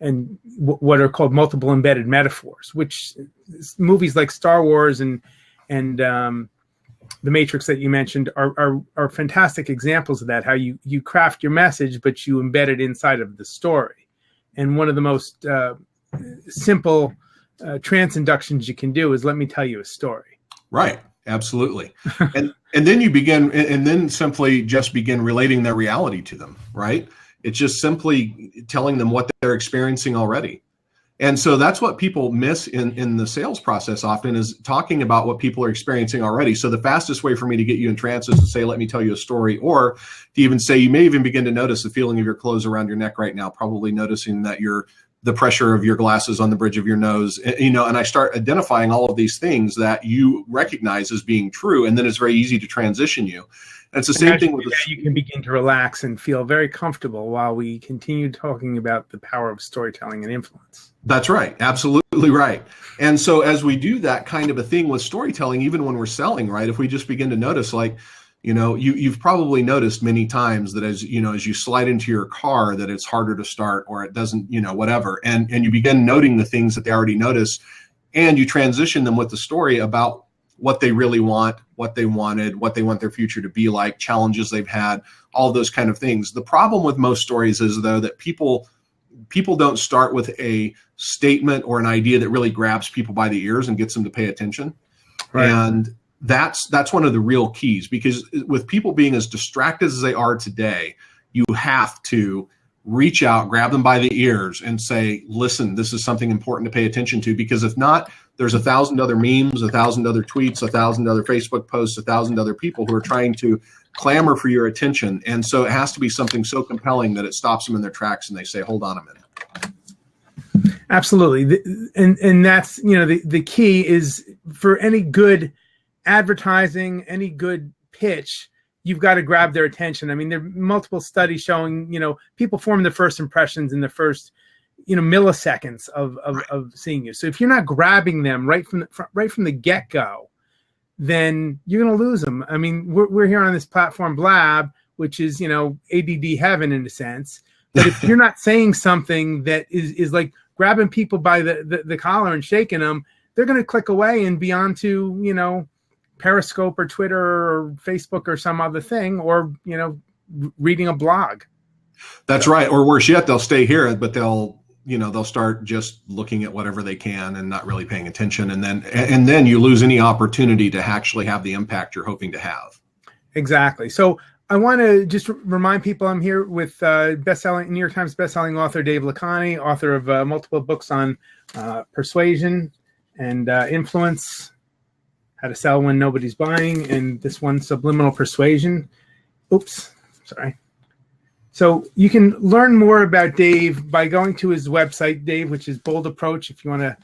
And what are called multiple embedded metaphors, which movies like Star Wars and The Matrix that you mentioned are fantastic examples of that, how you craft your message, but you embed it inside of the story. And one of the most simple trance inductions you can do is let me tell you a story. Right. Absolutely. and then you begin, and then simply just begin relating their reality to them, right? It's just simply telling them what they're experiencing already. And so that's what people miss in the sales process often, is talking about what people are experiencing already. So the fastest way for me to get you in trance is to say, let me tell you a story, or to even say, you may even begin to notice the feeling of your clothes around your neck right now, probably noticing that the pressure of your glasses on the bridge of your nose, and I start identifying all of these things that you recognize as being true. And then it's very easy to transition you. And it's the same thing with you can begin to relax and feel very comfortable while we continue talking about the power of storytelling and influence. That's right. Absolutely right. And so as we do that kind of a thing with storytelling, even when we're selling, right, if we just begin to notice, like, you've probably noticed many times that as you slide into your car, that it's harder to start, or it doesn't, whatever. And you begin noting the things that they already noticed, and you transition them with the story about what they really want, what they wanted, what they want their future to be like, challenges they've had, all those kind of things. The problem with most stories is, though, that people don't start with a statement or an idea that really grabs people by the ears and gets them to pay attention. Right. And that's one of the real keys, because with people being as distracted as they are today, you have to reach out, grab them by the ears and say, listen, this is something important to pay attention to, because if not, there's 1,000 other memes, 1,000 other tweets, 1,000 other Facebook posts, 1,000 other people who are trying to clamor for your attention. And so it has to be something so compelling that it stops them in their tracks and they say, hold on a minute. Absolutely. And that's, the key is, for any good advertising, any good pitch, you've got to grab their attention. I mean, there are multiple studies showing, people form their first impressions in the first, milliseconds of seeing you. So if you're not grabbing them right from the get-go, then you're going to lose them. I mean, we're here on this platform Blab, which is, ADD heaven in a sense. But if you're not saying something that is like grabbing people by the collar and shaking them, they're going to click away and be on to, Periscope or Twitter or Facebook or some other thing, or, reading a blog. That's right. Or worse yet, they'll stay here, but they'll start just looking at whatever they can and not really paying attention. And then you lose any opportunity to actually have the impact you're hoping to have. Exactly. So I want to just remind people I'm here with New York Times bestselling author Dave Lakhani, author of multiple books on persuasion and influence, how to sell when nobody's buying, and this one, subliminal persuasion. Oops, sorry. So you can learn more about Dave by going to his website, Dave, which is Bold Approach. If you want to,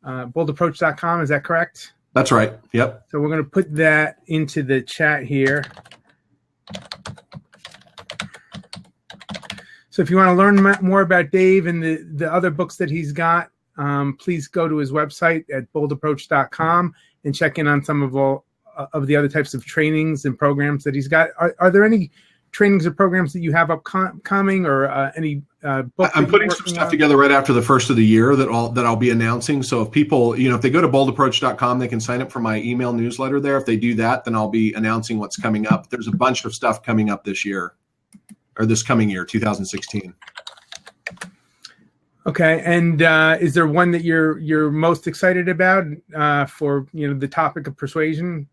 boldapproach.com, is that correct? That's right. Yep. So we're going to put that into the chat here. So if you want to learn more about Dave and the other books that he's got, please go to his website at boldapproach.com and check in on some of the other types of trainings and programs that he's got. Are there any trainings or programs that you have upcoming, or any books? I'm putting some stuff together right after the first of the year that I'll be announcing. So if people, if they go to boldapproach.com, they can sign up for my email newsletter there. If they do that, then I'll be announcing what's coming up. There's a bunch of stuff coming up this year, or this coming year, 2016. Okay, and is there one that you're most excited about for the topic of persuasion?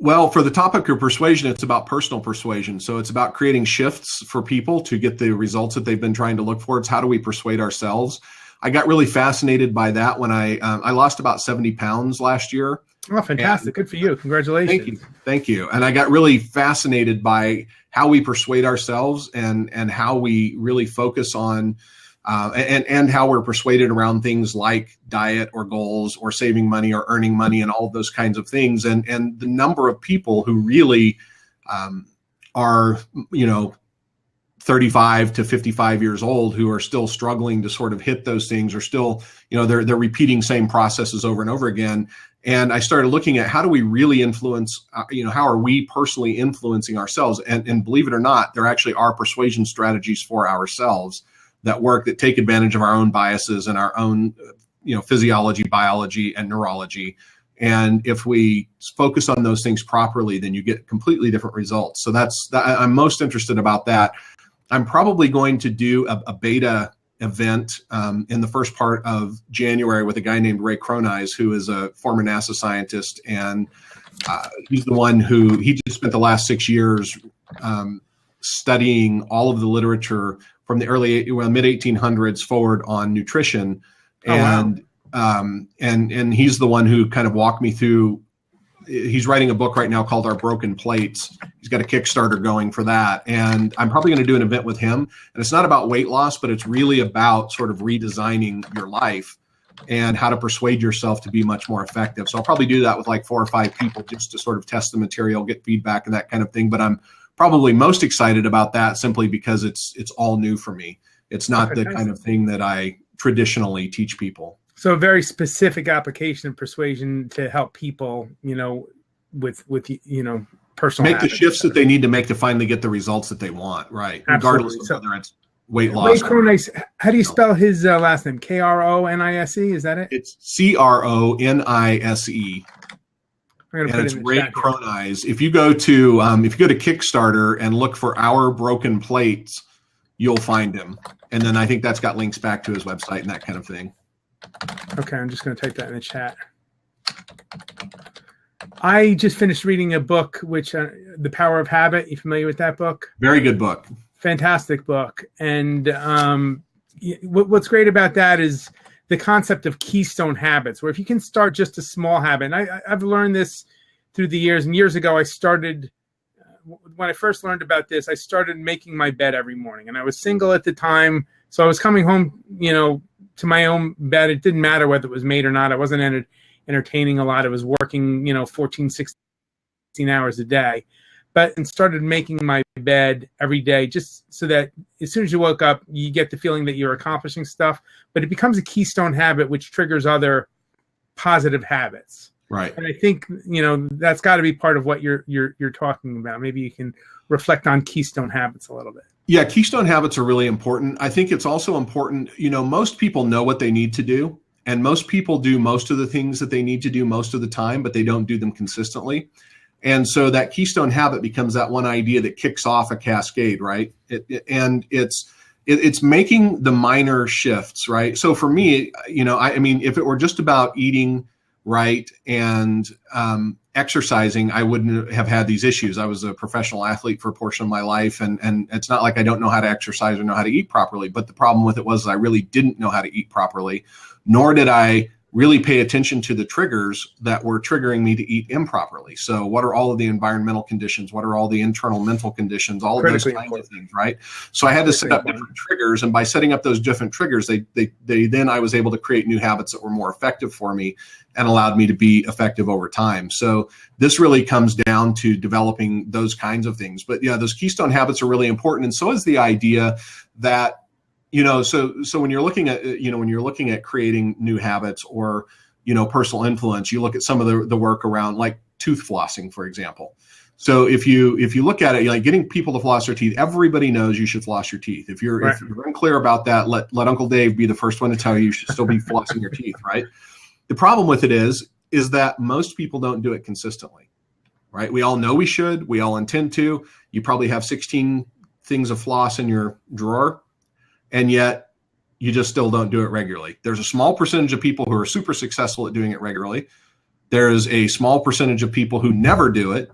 Well, for the topic of persuasion, it's about personal persuasion. So it's about creating shifts for people to get the results that they've been trying to look for. It's how do we persuade ourselves? I got really fascinated by that when I lost about 70 pounds last year. Oh, fantastic. Good for you. Congratulations. Thank you. And I got really fascinated by how we persuade ourselves and how we really focus on and how we're persuaded around things like diet or goals or saving money or earning money and all of those kinds of things. And the number of people who really are, 35 to 55 years old who are still struggling to sort of hit those things, or still, they're repeating same processes over and over again. And I started looking at how do we really influence, how are we personally influencing ourselves? And believe it or not, there actually are persuasion strategies for ourselves that work, that take advantage of our own biases and our own, physiology, biology, and neurology. And if we focus on those things properly, then you get completely different results. So I'm most interested about that. I'm probably going to do a beta event in the first part of January with a guy named Ray Cronise, who is a former NASA scientist. And he's the one he just spent the last 6 years studying all of the literature from the mid 1800s forward on nutrition. And and he's the one who kind of walked me through. He's writing a book right now called Our Broken Plates. He's got a Kickstarter going for that. And I'm probably going to do an event with him. And it's not about weight loss, but it's really about sort of redesigning your life and how to persuade yourself to be much more effective. So I'll probably do that with like 4 or 5 people just to sort of test the material, get feedback and that kind of thing. But I'm probably most excited about that simply because it's all new for me. It's not the kind of thing that I traditionally teach people. So a very specific application of persuasion to help people, with personal make the shifts that they need to make to finally get the results that they want, right? Absolutely. Regardless of whether it's weight loss. Cronise, how do you spell his last name? Kronise, is that it? It's Cronise. And it's Ray Cronise. If you go to Kickstarter and look for Our Broken Plates, you'll find him. And then I think that's got links back to his website and that kind of thing. Okay, I'm just going to type that in the chat. I just finished reading a book, which The Power of Habit. You familiar with that book? Very good book. Fantastic book. And what's great about that is the concept of keystone habits, where if you can start just a small habit. And I've learned this through the years. And years ago, I started, when I first learned about this, I started making my bed every morning. And I was single at the time. So I was coming home, to my own bed. It didn't matter whether it was made or not. I wasn't entertaining a lot. I was working, 14, 16 hours a day. and started making my bed every day, just so that as soon as you woke up, you get the feeling that you're accomplishing stuff, but it becomes a keystone habit, which triggers other positive habits. Right. And I think, that's got to be part of what you're talking about. Maybe you can reflect on keystone habits a little bit. Yeah, keystone habits are really important. I think it's also important, most people know what they need to do, and most people do most of the things that they need to do most of the time, but they don't do them consistently. And so that keystone habit becomes that one idea that kicks off a cascade, right? It's making the minor shifts, right? So for me, if it were just about eating right and exercising, I wouldn't have had these issues. I was a professional athlete for a portion of my life, and it's not like I don't know how to exercise or know how to eat properly. But the problem with it was I really didn't know how to eat properly, nor did I really pay attention to the triggers that were triggering me to eat improperly. So what are all of the environmental conditions? What are all the internal mental conditions? All of those kinds of things, right? So I had to set up different triggers, and by setting up those different triggers, then I was able to create new habits that were more effective for me and allowed me to be effective over time. So this really comes down to developing those kinds of things. But yeah, those keystone habits are really important. And so is the idea that, so when you're looking at creating new habits or, personal influence, you look at some of the work around like tooth flossing, for example. So if you look at it, like getting people to floss their teeth, everybody knows you should floss your teeth. If you're unclear about that, let Uncle Dave be the first one to tell you should still be flossing your teeth, right? The problem with it is that most people don't do it consistently, right? We all know we should. We all intend to. You probably have 16 things of floss in your drawer, and yet you just still don't do it regularly. There's a small percentage of people who are super successful at doing it regularly. There's a small percentage of people who never do it,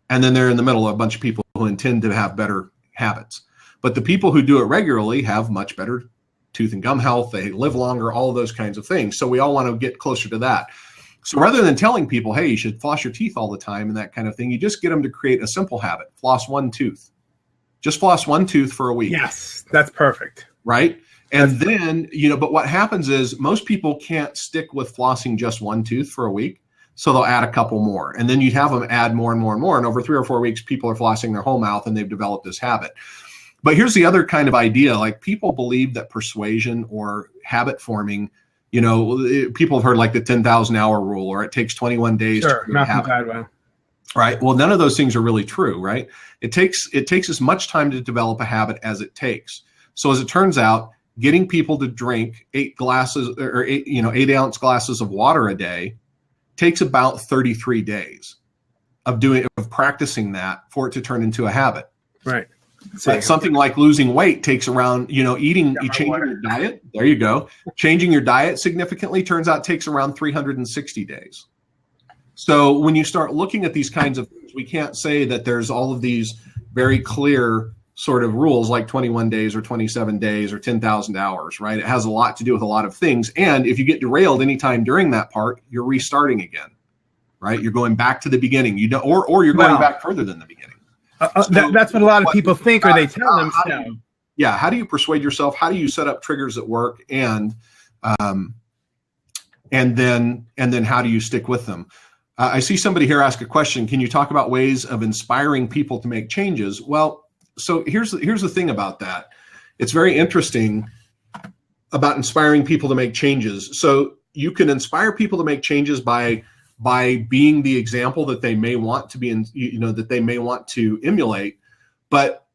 and then they're in the middle of a bunch of people who intend to have better habits. But the people who do it regularly have much better tooth and gum health, they live longer, all of those kinds of things. So we all want to get closer to that. So rather than telling people, hey, you should floss your teeth all the time and that kind of thing, you just get them to create a simple habit. Floss one tooth. Just floss one tooth for a week. Yes, that's perfect. Right? And then, but what happens is most people can't stick with flossing just one tooth for a week. So they'll add a couple more. And then you have them add more and more and more. And over 3 or 4 weeks, people are flossing their whole mouth and they've developed this habit. But here's the other kind of idea, like people believe that persuasion or habit forming, people have heard like the 10,000 hour rule, or it takes 21 days to create a habit. Right. Well, none of those things are really true, right? It takes as much time to develop a habit as it takes. So as it turns out, getting people to drink 8 ounce glasses of water a day takes about 33 days of practicing that for it to turn into a habit. Right. But something like losing weight takes around, changing your diet. There you go. Changing your diet significantly turns out takes around 360 days. So when you start looking at these kinds of things, we can't say that there's all of these very clear sort of rules like 21 days or 27 days or 10,000 hours, right? It has a lot to do with a lot of things. And if you get derailed anytime during that part, you're restarting again, right? You're going back to the beginning. Or you're going back further than the beginning. That's what a lot of people think, or they tell themselves. How do you persuade yourself? How do you set up triggers that work, and then how do you stick with them? I see somebody here ask a question. Can you talk about ways of inspiring people to make changes? Well, so here's the thing about that. It's very interesting about inspiring people to make changes. So you can inspire people to make changes by being the example that they may want to be in, that they may want to emulate. But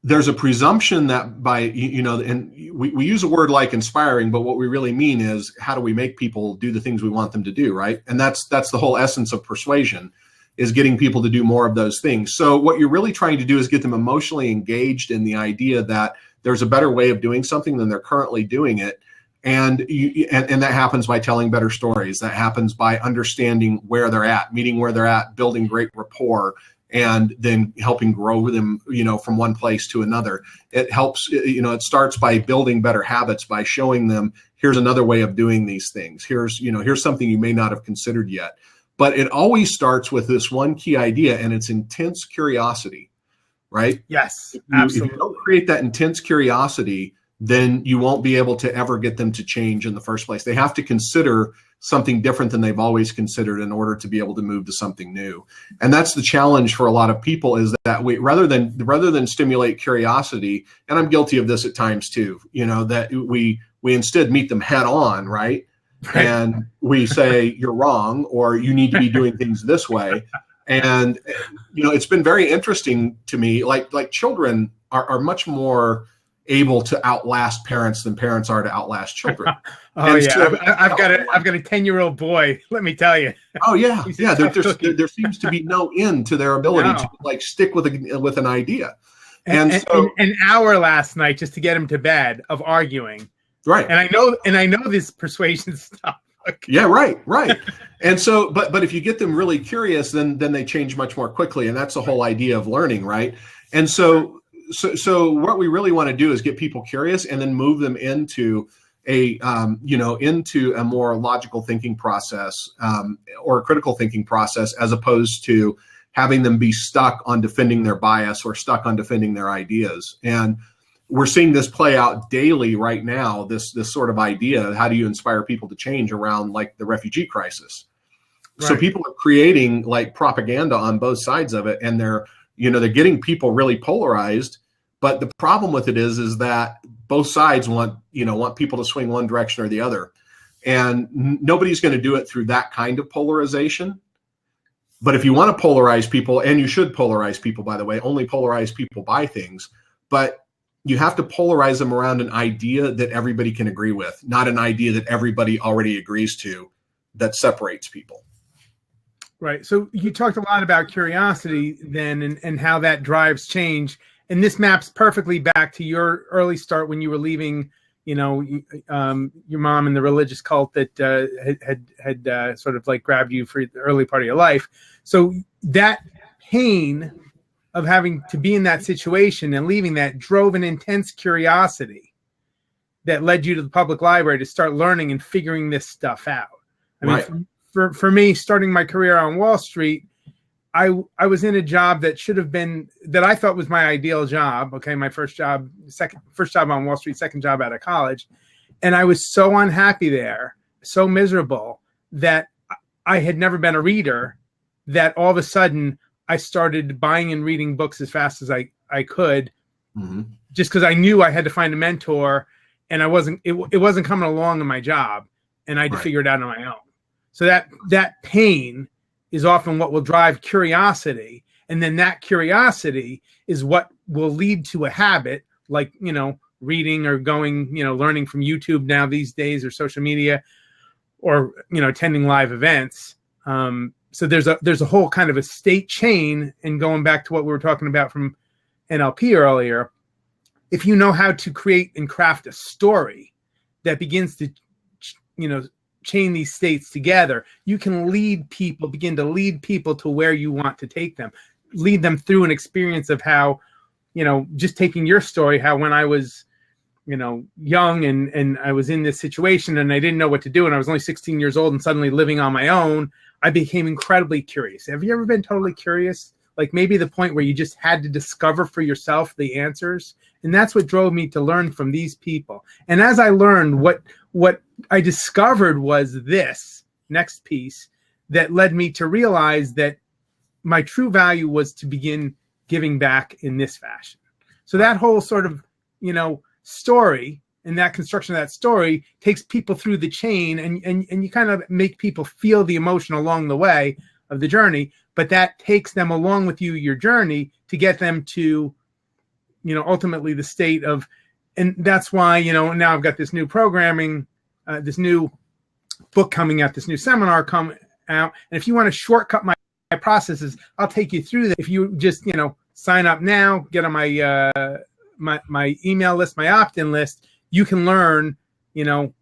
there's a presumption that and we use a word like inspiring, but what we really mean is how do we make people do the things we want them to do, right? And that's the whole essence of persuasion, is getting people to do more of those things. So what you're really trying to do is get them emotionally engaged in the idea that there's a better way of doing something than they're currently doing it. And that happens by telling better stories. That happens by understanding where they're at, meeting where they're at, building great rapport, and then helping grow them, from one place to another. It helps, it starts by building better habits, by showing them, here's another way of doing these things. Here's something you may not have considered yet. But it always starts with this one key idea, and it's intense curiosity, right? Yes, absolutely. If you don't create that intense curiosity, then you won't be able to ever get them to change in the first place. They have to consider something different than they've always considered in order to be able to move to something new. And that's the challenge for a lot of people, is that we, rather than stimulate curiosity, and I'm guilty of this at times too, that we instead meet them head on, right? And we say, you're wrong, or you need to be doing things this way. And, it's been very interesting to me, like children are much more able to outlast parents than parents are to outlast children. Oh, yeah. So, I've got a 10-year-old boy, let me tell you. Oh, yeah. Yeah. There seems to be no end to their ability to stick with an idea. And so an hour last night just to get him to bed of arguing. Right. And I know this persuasion stuff. Okay. Yeah, right. And so, but if you get them really curious, then they change much more quickly. And that's the whole idea of learning, right? And so what we really want to do is get people curious and then move them into into a more logical thinking process, or a critical thinking process, as opposed to having them be stuck on defending their bias or stuck on defending their ideas. And we're seeing this play out daily right now, this sort of idea, how do you inspire people to change around like the refugee crisis? Right. So people are creating like propaganda on both sides of it, and they're getting people really polarized. But the problem with it is that both sides want people to swing one direction or the other. And nobody's going to do it through that kind of polarization. But if you want to polarize people, and you should polarize people, by the way, only polarize people by things, but you have to polarize them around an idea that everybody can agree with, not an idea that everybody already agrees to, that separates people. Right. So you talked a lot about curiosity then, and how that drives change. And this maps perfectly back to your early start when you were leaving, your mom and the religious cult that had sort of like grabbed you for the early part of your life. So that pain of having to be in that situation and leaving that drove an intense curiosity that led you to the public library to start learning and figuring this stuff out. I mean, for me, starting my career on Wall Street, I was in a job that should have been, that I thought was my ideal job. Okay, my first job on Wall Street, second job out of college. And I was so unhappy there, so miserable, that I had never been a reader, that all of a sudden I started buying and reading books as fast as I could, just because I knew I had to find a mentor, and it wasn't coming along in my job, and I had to figure it out on my own. So that pain is often what will drive curiosity, and then that curiosity is what will lead to a habit, like reading or going, learning from YouTube now these days, or social media, or attending live events. So there's a whole kind of a state chain, and going back to what we were talking about from NLP earlier, if you know how to create and craft a story that begins to, chain these states together, you can begin to lead people to where you want to take them, lead them through an experience of how, just taking your story, how when I was, young and I was in this situation and I didn't know what to do, and I was only 16 years old and suddenly living on my own, I became incredibly curious. Have you ever been totally curious? Like maybe the point where you just had to discover for yourself the answers? And that's what drove me to learn from these people. And as I learned, what I discovered was this next piece that led me to realize that my true value was to begin giving back in this fashion. So that whole sort of, story, and that construction of that story takes people through the chain, and you kind of make people feel the emotion along the way of the journey, but that takes them along with you, your journey, to get them to, ultimately the state of, and that's why, now I've got this new programming, this new book coming out, this new seminar coming out. And if you want to shortcut my processes, I'll take you through that. If you just, sign up now, get on my email list, my opt-in list, you can learn,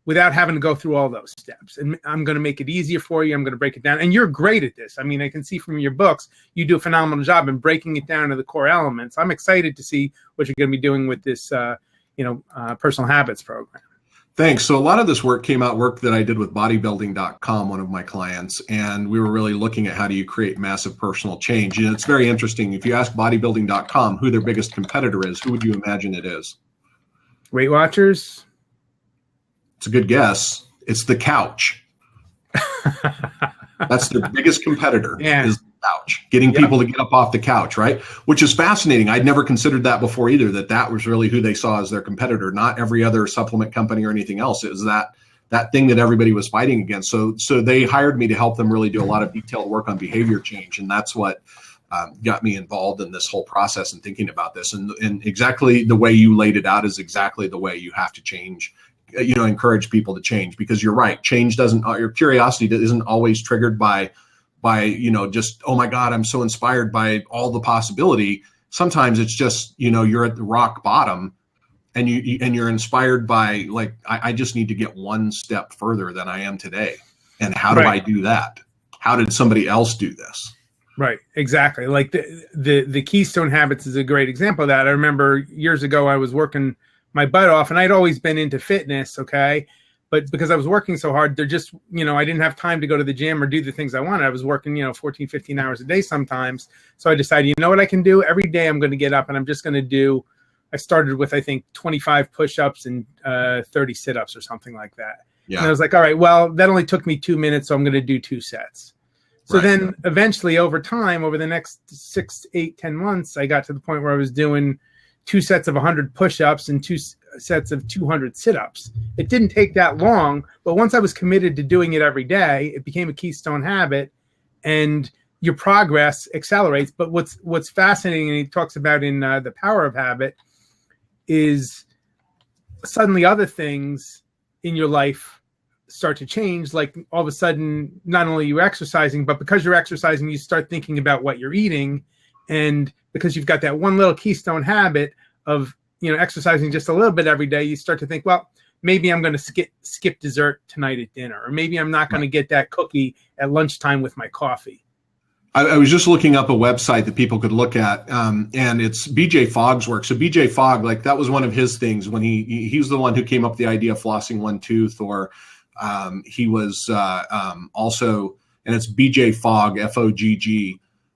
without having to go through all those steps. And I'm going to make it easier for you. I'm going to break it down. And you're great at this. I mean, I can see from your books, you do a phenomenal job in breaking it down to the core elements. I'm excited to see what you're going to be doing with this, personal habits program. Thanks. So a lot of this work that I did with bodybuilding.com, one of my clients, and we were really looking at how do you create massive personal change. And it's very interesting. If you ask bodybuilding.com who their biggest competitor is, who would you imagine it is? Weight Watchers? It's a good guess. It's the couch. That's their biggest competitor, is the couch. Getting people to get up off the couch, right? Which is fascinating. I'd never considered that before either, that was really who they saw as their competitor, not every other supplement company or anything else. It was that thing that everybody was fighting against. So they hired me to help them really do a lot of detailed work on behavior change. And that's what got me involved in this whole process and thinking about this. And exactly the way you laid it out is exactly the way you have to change, encourage people to change, because you're right. Change your curiosity isn't always triggered by just, oh my God, I'm so inspired by all the possibility. Sometimes it's just, you're at the rock bottom and you're inspired by, like, I just need to get one step further than I am today. And how do I do that? How did somebody else do this? Right, exactly. Like the Keystone Habits is a great example of that. I remember years ago I was working my butt off, and I'd always been into fitness, okay? But because I was working so hard, I didn't have time to go to the gym or do the things I wanted. I was working, 14, 15 hours a day sometimes. So I decided, you know what I can do? Every day I'm going to get up and I'm just going to do, I started with, I think, 25 push-ups and 30 sit-ups or something like that. Yeah. And I was like, all right, well, that only took me 2 minutes, so I'm going to do 2 sets. So then eventually over time, over the next 6, 8, 10 months, I got to the point where I was doing 2 sets of 100 push-ups and 2 sets of 200 sit-ups. It didn't take that long, but once I was committed to doing it every day, it became a keystone habit, and your progress accelerates. But what's fascinating, and he talks about in The Power of Habit, is suddenly other things in your life start to change. Like all of a sudden, not only are you exercising, but because you're exercising, you start thinking about what you're eating. And because you've got that one little keystone habit of, exercising just a little bit every day, you start to think, well, maybe I'm going to skip dessert tonight at dinner, or maybe I'm not going to get that cookie at lunchtime with my coffee. I was just looking up a website that people could look at, and it's BJ Fogg's work. So BJ Fogg, like, that was one of his things when he was the one who came up with the idea of flossing one tooth, or he was also, and it's BJ Fogg, Fogg.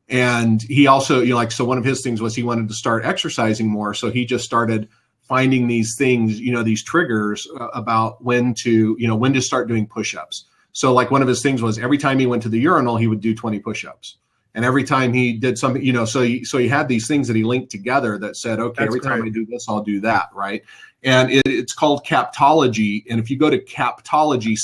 And he also, so one of his things was he wanted to start exercising more. So he just started finding these things, these triggers about when to start doing push-ups. So like one of his things was every time he went to the urinal, he would do 20 push-ups. And every time he did something, so he had these things that he linked together that said, okay, every time I do this, I'll do that, right? And it's called Captology. And if you go to Captology,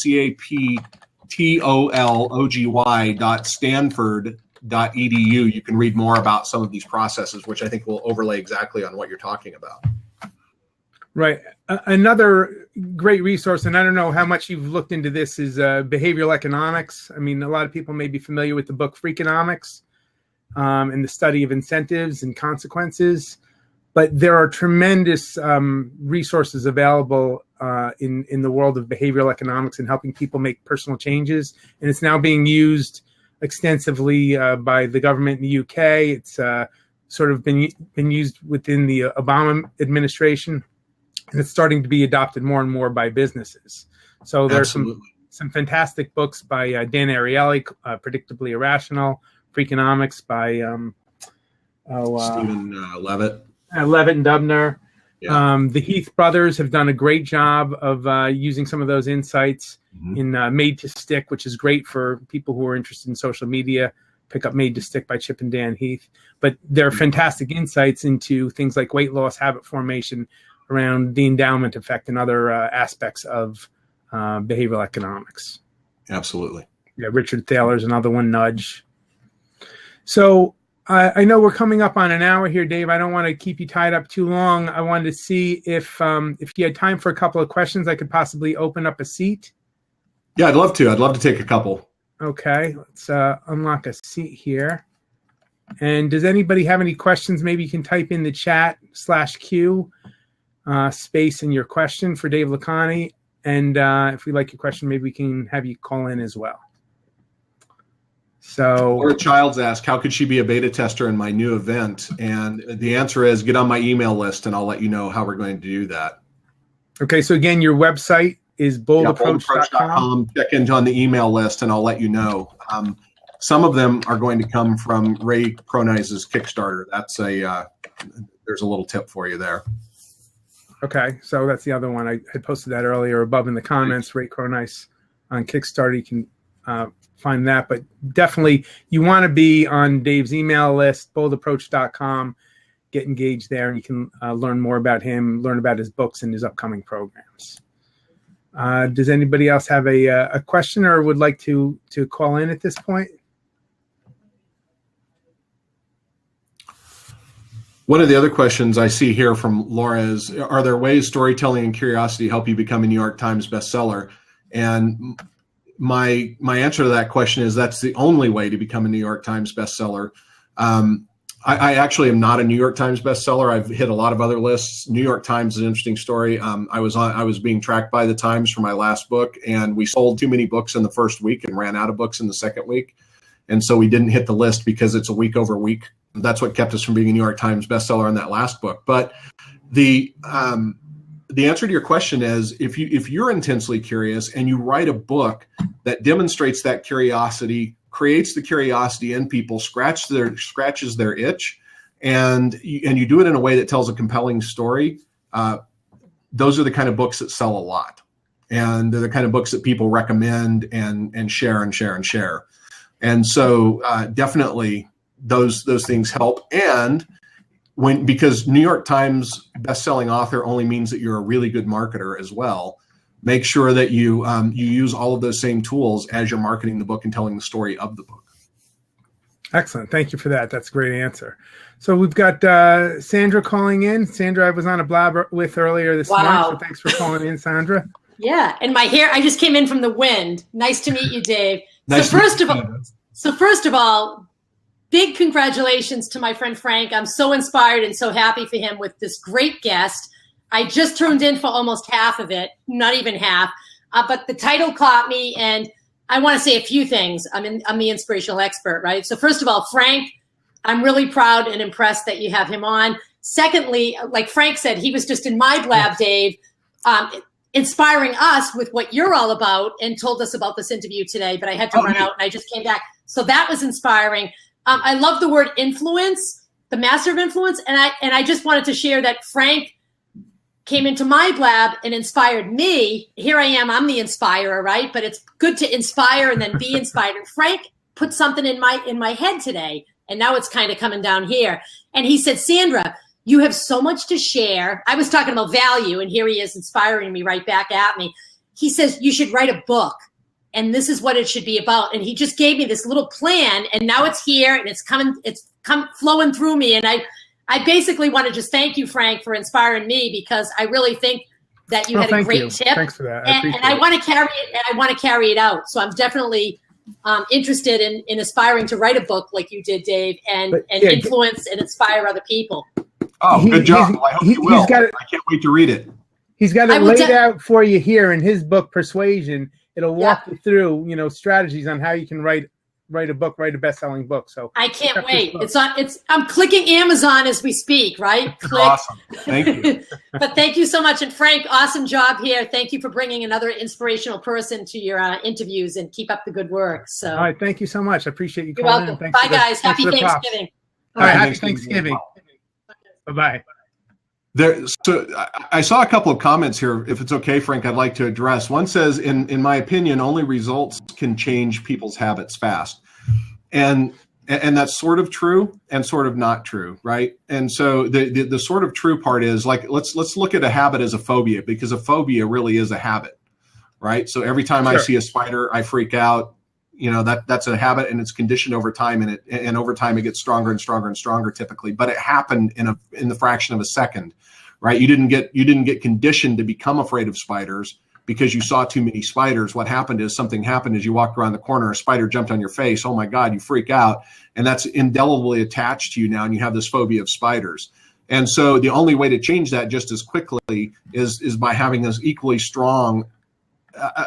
CAPTOLOGY.stanford.edu, you can read more about some of these processes, which I think will overlay exactly on what you're talking about. Right. Another great resource, and I don't know how much you've looked into this, is behavioral economics. I mean, a lot of people may be familiar with the book Freakonomics, and the study of incentives and consequences. But there are tremendous resources available in the world of behavioral economics and helping people make personal changes. And it's now being used extensively by the government in the UK. It's sort of been used within the Obama administration. And it's starting to be adopted more and more by businesses. So there's some fantastic books by Dan Ariely, Predictably Irrational, Freakonomics by Stephen Levitt. Levitt and Dubner. Yeah. The Heath brothers have done a great job of using some of those insights in Made to Stick, which is great for people who are interested in social media. Pick up Made to Stick by Chip and Dan Heath. But there are fantastic insights into things like weight loss, habit formation, around the endowment effect and other aspects of behavioral economics. Absolutely. Yeah, Richard Thaler's another one, Nudge. So I know we're coming up on an hour here, Dave. I don't want to keep you tied up too long. I wanted to see if you had time for a couple of questions, I could possibly open up a seat. Yeah, I'd love to. I'd love to take a couple. Okay, let's unlock a seat here. And does anybody have any questions? Maybe you can type in the chat /Q. Space in your question for Dave Lakhani, and if we like your question, maybe we can have you call in as well. So, Laura Childs asked, how could she be a beta tester in my new event? And the answer is, get on my email list and I'll let you know how we're going to do that. Okay, so again, your website is boldapproach.com. Check in on the email list and I'll let you know. Some of them are going to come from Ray Cronice's Kickstarter. That's there's a little tip for you there. Okay, so that's the other one. I posted that earlier above in the comments. Ray Cronice on Kickstarter. You can find that. But definitely, you want to be on Dave's email list, boldapproach.com. Get engaged there, and you can learn more about him, learn about his books and his upcoming programs. Does anybody else have a question or would like to call in at this point? One of the other questions I see here from Laura is, are there ways storytelling and curiosity help you become a New York Times bestseller? And my answer to that question is that's the only way to become a New York Times bestseller. I actually am not a New York Times bestseller. I've hit a lot of other lists. New York Times is an interesting story. I was being tracked by the Times for my last book, and we sold too many books in the first week and ran out of books in the second week. And so we didn't hit the list because it's a week over week. That's what kept us from being a New York Times bestseller on that last book. But the answer to your question is, if you're intensely curious and you write a book that demonstrates that curiosity, creates the curiosity in people, scratches their itch, and you do it in a way that tells a compelling story, those are the kind of books that sell a lot. And they're the kind of books that people recommend and share and share and share. And so definitely those things help. And because New York Times best-selling author only means that you're a really good marketer as well, make sure that you use all of those same tools as you're marketing the book and telling the story of the book. Excellent. Thank you for that. That's a great answer. So we've got Sandra calling in. Sandra, I was on a blab with earlier this month, so thanks for calling in, Sandra. Yeah, and my hair, I just came in from the wind. Nice to meet you, Dave. Nice so first of all, big congratulations to my friend Frank. I'm so inspired and so happy for him with this great guest. I just turned in for almost half of it, not even half, but the title caught me, and I want to say a few things. I'm the inspirational expert, right? So first of all, Frank, I'm really proud and impressed that you have him on. Secondly, like Frank said, he was just in my blab, Dave, inspiring us with what you're all about, and told us about this interview today, but I had to run out and I just came back. So that was inspiring. I love the word influence, the master of influence. And I just wanted to share that Frank came into my blab and inspired me. Here I am, I'm the inspirer, right? But it's good to inspire and then be inspired. And Frank put something in my head today, and now it's kind of coming down here. And he said, Sandra, you have so much to share. I was talking about value, and here he is inspiring me right back at me. He says, you should write a book, and this is what it should be about. And he just gave me this little plan, and now it's here, and it's flowing through me. And I basically want to just thank you, Frank, for inspiring me, because I really think that you had a great tip. Thanks for that. And I want to carry it, and I want to carry it out. So I'm definitely interested in aspiring to write a book like you did, Dave, and influence and inspire other people. Oh, good job. I hope you will. I can't wait to read it. He's got it laid out for you here in his book, Persuasion. It'll walk you through, strategies on how you can write a book, write a best-selling book. So I can't wait. I'm clicking Amazon as we speak, right? Click. Awesome. Thank you. But thank you so much. And Frank, awesome job here. Thank you for bringing another inspirational person to your interviews, and keep up the good work. So, all right. Thank you so much. I appreciate you calling. You're welcome. Bye, guys. Happy Thanksgiving. All right. Happy Thanksgiving. Bye-bye. So I saw a couple of comments here. If it's okay, Frank, I'd like to address. One says, in my opinion, only results can change people's habits fast. And that's sort of true and sort of not true, right? And so the sort of true part is, like, let's look at a habit as a phobia, because a phobia really is a habit, right? So every time I see a spider, I freak out. That's a habit, and it's conditioned over time, and over time it gets stronger and stronger and stronger typically. But it happened in the fraction of a second, right? You didn't get conditioned to become afraid of spiders because you saw too many spiders. What happened is something happened as you walked around the corner, a spider jumped on your face. Oh my God, you freak out. And that's indelibly attached to you now, and you have this phobia of spiders. And so the only way to change that just as quickly is by having this equally strong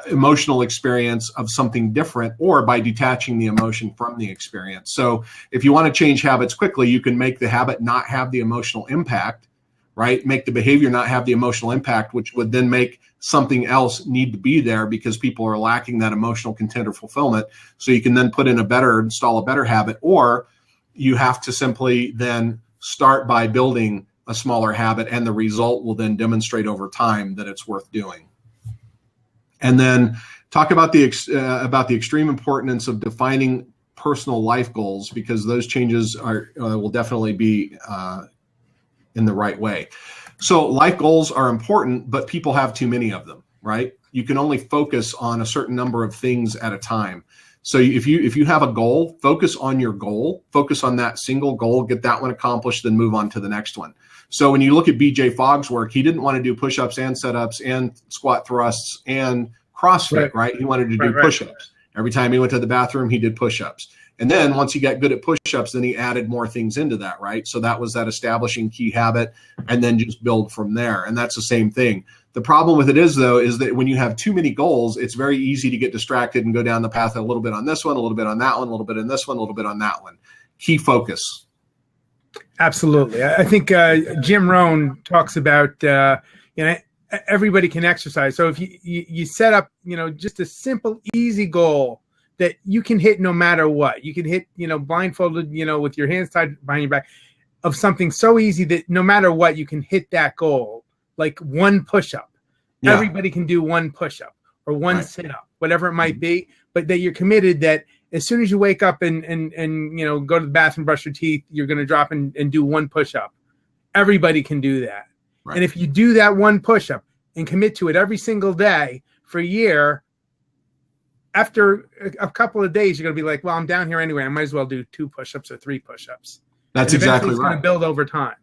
emotional experience of something different, or by detaching the emotion from the experience. So if you want to change habits quickly, you can make the habit not have the emotional impact, right? Make the behavior not have the emotional impact, which would then make something else need to be there because people are lacking that emotional content or fulfillment. So you can then install a better habit, or you have to simply then start by building a smaller habit, and the result will then demonstrate over time that it's worth doing. And then talk about the extreme importance of defining personal life goals, because those changes will definitely be in the right way. So life goals are important, but people have too many of them, right? You can only focus on a certain number of things at a time. So if you have a goal, focus on your goal, focus on that single goal, get that one accomplished, then move on to the next one. So when you look at BJ Fogg's work, he didn't want to do push-ups and sit-ups and squat thrusts and CrossFit, right? He wanted to do push-ups. Every time he went to the bathroom, he did push-ups. And then once he got good at push-ups, then he added more things into that, right? So that was that establishing key habit, and then just build from there. And that's the same thing. The problem with it is, though, is that when you have too many goals, it's very easy to get distracted and go down the path a little bit on this one, a little bit on that one, a little bit in this one, a little bit on that one. Key focus. Absolutely. I think Jim Rohn talks about, everybody can exercise. So if you set up, just a simple, easy goal that you can hit no matter what. You can hit, blindfolded, with your hands tied behind your back, of something so easy that no matter what, you can hit that goal. Like one push-up. Yeah. Everybody can do one push-up or one sit-up, whatever it might be, but that you're committed that as soon as you wake up and go to the bathroom, brush your teeth, you're going to drop and do one push-up. Everybody can do that. Right. And if you do that one push-up and commit to it every single day for a year, after a couple of days, you're going to be like, well, I'm down here anyway. I might as well do 2 push-ups or 3 push-ups. That's exactly right. It's going to build over time.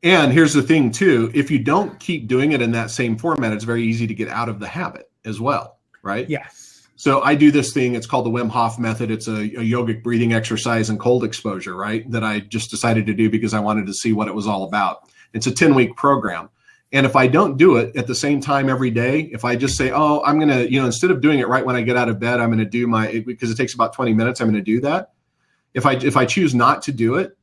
And here's the thing, too. If you don't keep doing it in that same format, it's very easy to get out of the habit as well, right? Yes. So I do this thing. It's called the Wim Hof method. It's a yogic breathing exercise and cold exposure, right, that I just decided to do because I wanted to see what it was all about. It's a 10-week program. And if I don't do it at the same time every day, if I just say, oh, I'm going to, instead of doing it right when I get out of bed, I'm going to do because it takes about 20 minutes, I'm going to do that. If I choose not to do it,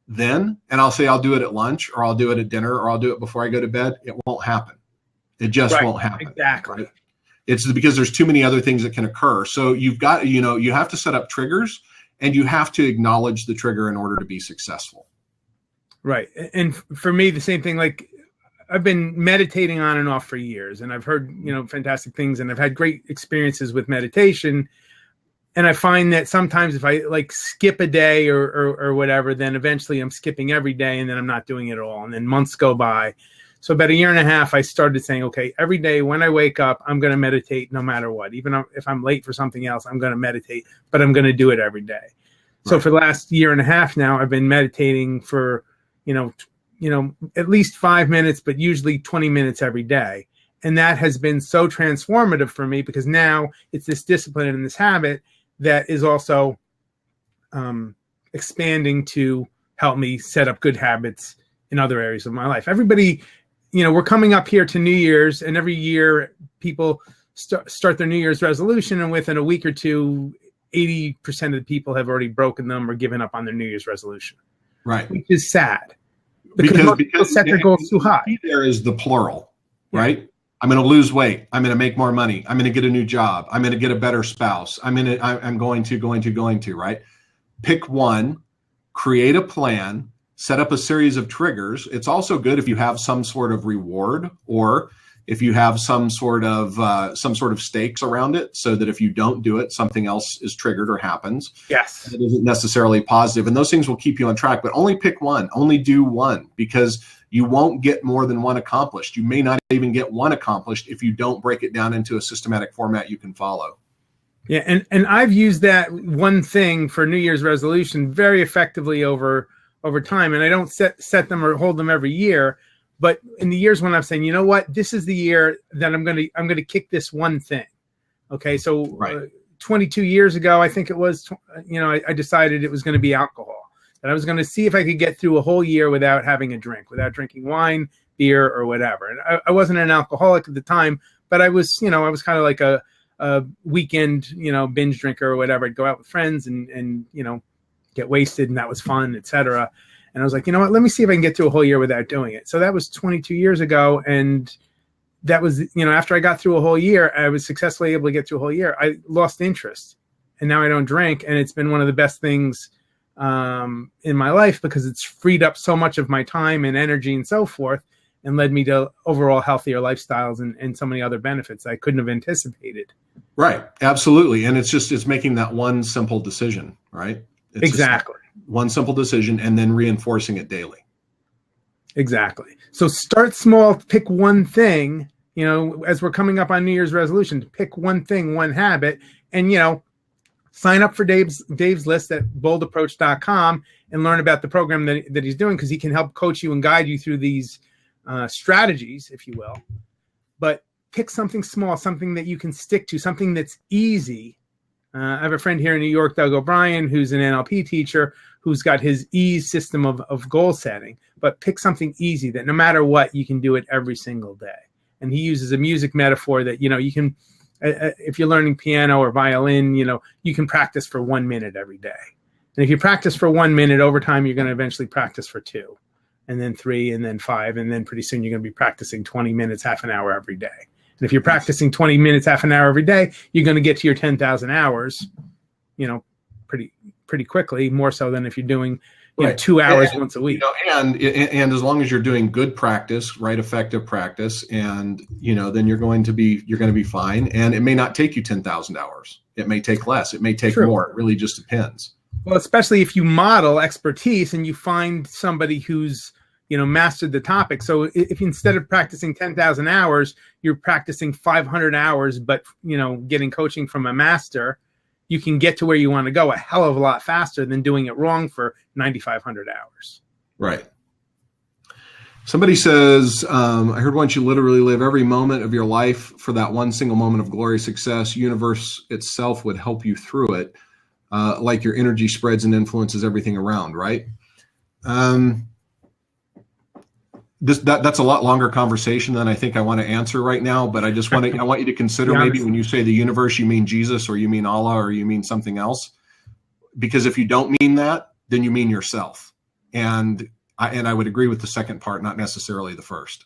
then, and I'll say I'll do it at lunch, or I'll do it at dinner, or I'll do it before I go to bed, it won't happen. It just won't happen. Exactly. Right? It's because there's too many other things that can occur. So you've got, you have to set up triggers, and you have to acknowledge the trigger in order to be successful. Right. And for me, the same thing, like I've been meditating on and off for years, and I've heard, fantastic things, and I've had great experiences with meditation. And I find that sometimes if I skip a day or whatever, then eventually I'm skipping every day, and then I'm not doing it at all. And then months go by. So about a year and a half, I started saying, okay, every day when I wake up, I'm going to meditate no matter what. Even if I'm late for something else, I'm going to meditate, but I'm going to do it every day. Right. So for the last year and a half now, I've been meditating for, at least 5 minutes, but usually 20 minutes every day. And that has been so transformative for me, because now it's this discipline and this habit that is also expanding to help me set up good habits in other areas of my life. Everybody, we're coming up here to New Year's, and every year people start their New Year's resolution, and within a week or two, 80% of the people have already broken them or given up on their New Year's resolution. Right. Which is sad. Because people set their goals too high. There is the plural, right? I'm going to lose weight. I'm going to make more money. I'm going to get a new job. I'm going to get a better spouse. I'm going to, right? Pick one, create a plan, set up a series of triggers. It's also good if you have some sort of reward, or if you have some sort of stakes around it, so that if you don't do it, something else is triggered or happens. Yes. It isn't necessarily positive. And those things will keep you on track, but only pick one, only do one, because you won't get more than one accomplished. You may not even get one accomplished if you don't break it down into a systematic format you can follow. Yeah, and I've used that one thing for New Year's resolution very effectively over time. And I don't set them or hold them every year, but in the years when I'm saying, you know what, this is the year that I'm going to kick this one thing. Okay, so 22 years ago, I think it was, I decided it was going to be alcohol. And I was going to see if I could get through a whole year without having a drink, without drinking wine, beer, or whatever. And I wasn't an alcoholic at the time, but I was kind of like a weekend, binge drinker or whatever. I'd go out with friends and get wasted, and that was fun, etc. And I was like, you know what, let me see if I can get through a whole year without doing it. So that was 22 years ago. And that was, after I got through a whole year, I was successfully able to get through a whole year. I lost interest, and now I don't drink. And it's been one of the best things in my life because it's freed up so much of my time and energy and so forth, and led me to overall healthier lifestyles and so many other benefits I couldn't have anticipated. Right. Absolutely. And it's making that one simple decision, right? It's exactly. One simple decision and then reinforcing it daily. Exactly. So start small, pick one thing, you know, as we're coming up on New Year's resolution, pick one thing, one habit, and, you know, sign up for Dave's list at boldapproach.com and learn about the program that he's doing, because he can help coach you and guide you through these strategies, if you will. But pick something small, something that you can stick to, something that's easy. I have a friend here in New York, Doug O'Brien, who's an NLP teacher, who's got his ease system of goal setting. But pick something easy that no matter what, you can do it every single day. And he uses a music metaphor that, you know, you can, if you're learning piano or violin, you know, you can practice for 1 minute every day. And if you practice for 1 minute, over time, you're going to eventually practice for 2, and then 3, and then 5. And then pretty soon you're going to be practicing 20 minutes, half an hour every day. And if you're practicing 20 minutes, half an hour every day, you're going to get to your 10,000 hours, you know, pretty quickly, more so than if you're doing, you know, 2 hours once a week. You know, and as long as you're doing good practice, right, effective practice, and, you know, then you're going to be fine. And it may not take you 10,000 hours. It may take less. It may take more. It really just depends. Well, especially if you model expertise and you find somebody who's, you know, mastered the topic. So if instead of practicing 10,000 hours, you're practicing 500 hours, but, you know, getting coaching from a master, you can get to where you want to go a hell of a lot faster than doing it wrong for 9,500 hours. Right. Somebody says, I heard once you literally live every moment of your life for that one single moment of glorious success. Universe itself would help you through it. Like your energy spreads and influences everything around, right? That's a lot longer conversation than I think I want to answer right now, but I just want you to consider maybe when you say the universe, you mean Jesus, or you mean Allah, or you mean something else. Because if you don't mean that, then you mean yourself. And I would agree with the second part, not necessarily the first.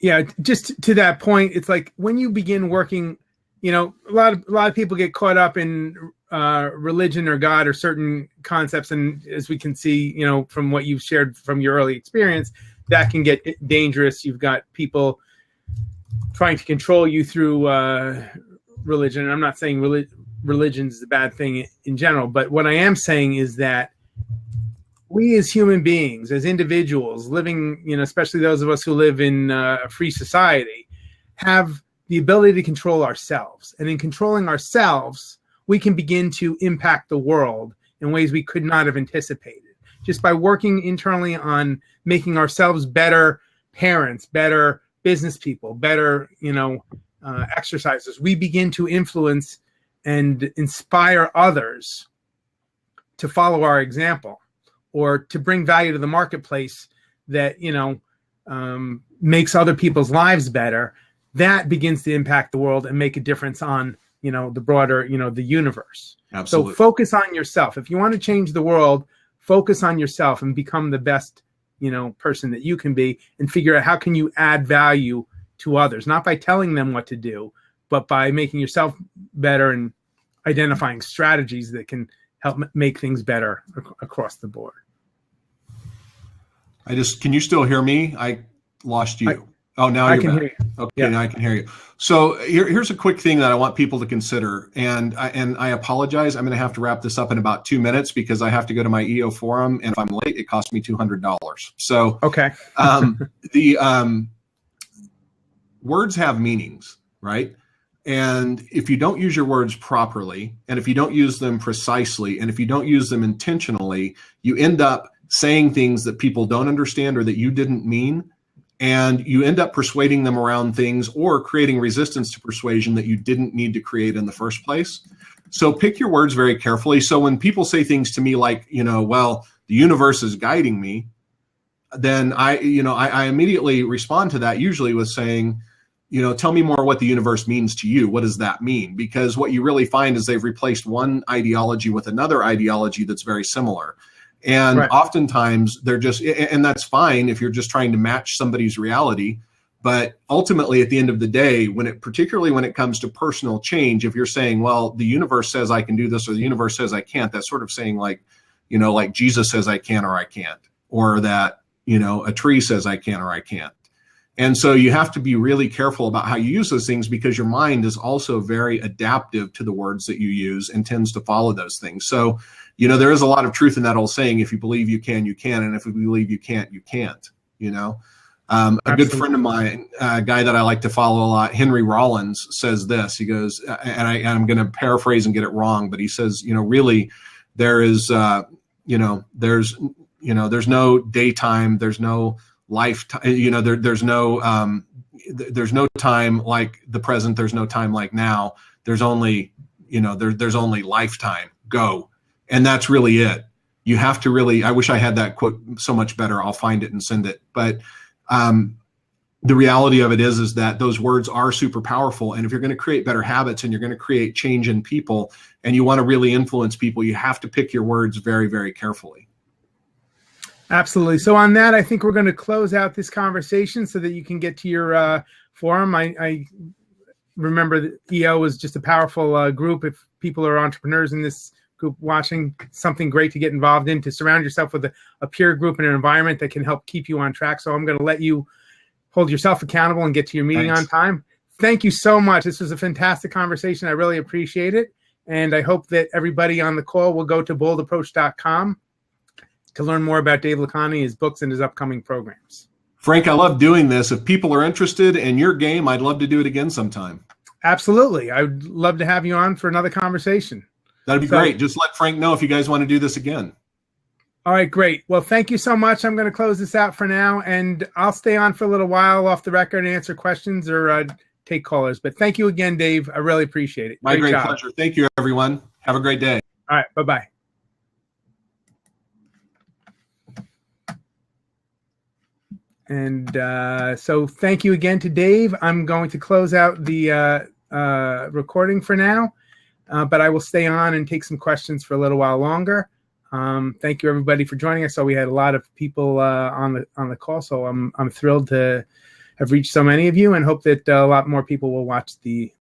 Yeah, just to that point, it's like when you begin working, you know, a lot of people get caught up in religion or God or certain concepts, and as we can see, you know, from what you've shared from your early experience, that can get dangerous. You've got people trying to control you through religion. And I'm not saying religion is a bad thing in general, but what I am saying is that we as human beings, as individuals living, you know, especially those of us who live in a free society, have the ability to control ourselves. And in controlling ourselves, we can begin to impact the world in ways we could not have anticipated. Just by working internally on making ourselves better parents, better business people, better, you know, exercisers, we begin to influence and inspire others to follow our example, or to bring value to the marketplace that, you know, makes other people's lives better. That begins to impact the world and make a difference on, you know, the broader, you know, the universe. Absolutely. So focus on yourself. If you want to change the world, focus on yourself and become the best, you know, person that you can be, and figure out how can you add value to others, not by telling them what to do, but by making yourself better and identifying strategies that can help make things better across the board. Can you still hear me? I lost you. Now I can hear you. Okay, yeah. Now I can hear you. So here's a quick thing that I want people to consider, and I apologize. I'm going to have to wrap this up in about 2 minutes because I have to go to my EO forum, and if I'm late, it costs me $200. So okay, the words have meanings, right? And if you don't use your words properly, and if you don't use them precisely, and if you don't use them intentionally, you end up saying things that people don't understand or that you didn't mean. And you end up persuading them around things or creating resistance to persuasion that you didn't need to create in the first place. So pick your words very carefully. So when people say things to me like, you know, well, the universe is guiding me, then I immediately respond to that, usually with saying, you know, tell me more what the universe means to you. What does that mean? Because what you really find is they've replaced one ideology with another ideology that's very similar. And oftentimes they're just, and that's fine if you're just trying to match somebody's reality. But ultimately, at the end of the day, particularly when it comes to personal change, if you're saying, well, the universe says I can do this or the universe says I can't, that's sort of saying like, like Jesus says I can or I can't, or that, a tree says I can or I can't. And so you have to be really careful about how you use those things, because your mind is also very adaptive to the words that you use and tends to follow those things. So, there is a lot of truth in that old saying, if you believe you can, you can. And if you believe you can't, you can't, A good friend of mine, a guy that I like to follow a lot, Henry Rollins, says this. He goes, and I'm going to paraphrase and get it wrong, but he says, really, there is, there's no daytime, there's no lifetime, there's no time like the present, there's no time like now. There's only, there's only lifetime. Go, and that's really it. You have to really. I wish I had that quote so much better. I'll find it and send it, but. The reality of it is that those words are super powerful. And if you're going to create better habits and you're going to create change in people and you want to really influence people, you have to pick your words very, very carefully. Absolutely. So on that, I think we're going to close out this conversation so that you can get to your forum. I remember that EO was just a powerful group. If people are entrepreneurs in this group watching, something great to get involved in, to surround yourself with a peer group and an environment that can help keep you on track. So I'm going to let you hold yourself accountable and get to your meeting on time. Thank you so much. This was a fantastic conversation. I really appreciate it. And I hope that everybody on the call will go to boldapproach.com to learn more about Dave Lakhani, his books, and his upcoming programs. Frank, I love doing this. If people are interested in your game, I'd love to do it again sometime. Absolutely. I would love to have you on for another conversation. That'd be great. Just let Frank know if you guys want to do this again. All right, great. Well, thank you so much. I'm going to close this out for now, and I'll stay on for a little while off the record and answer questions or take callers. But thank you again, Dave. I really appreciate it. My great pleasure. Thank you, everyone. Have a great day. All right, bye-bye. And so thank you again to Dave. I'm going to close out the recording for now. But I will stay on and take some questions for a little while longer. Thank you, everybody, for joining us. So we had a lot of people on the call, so I'm thrilled to have reached so many of you, and hope that a lot more people will watch the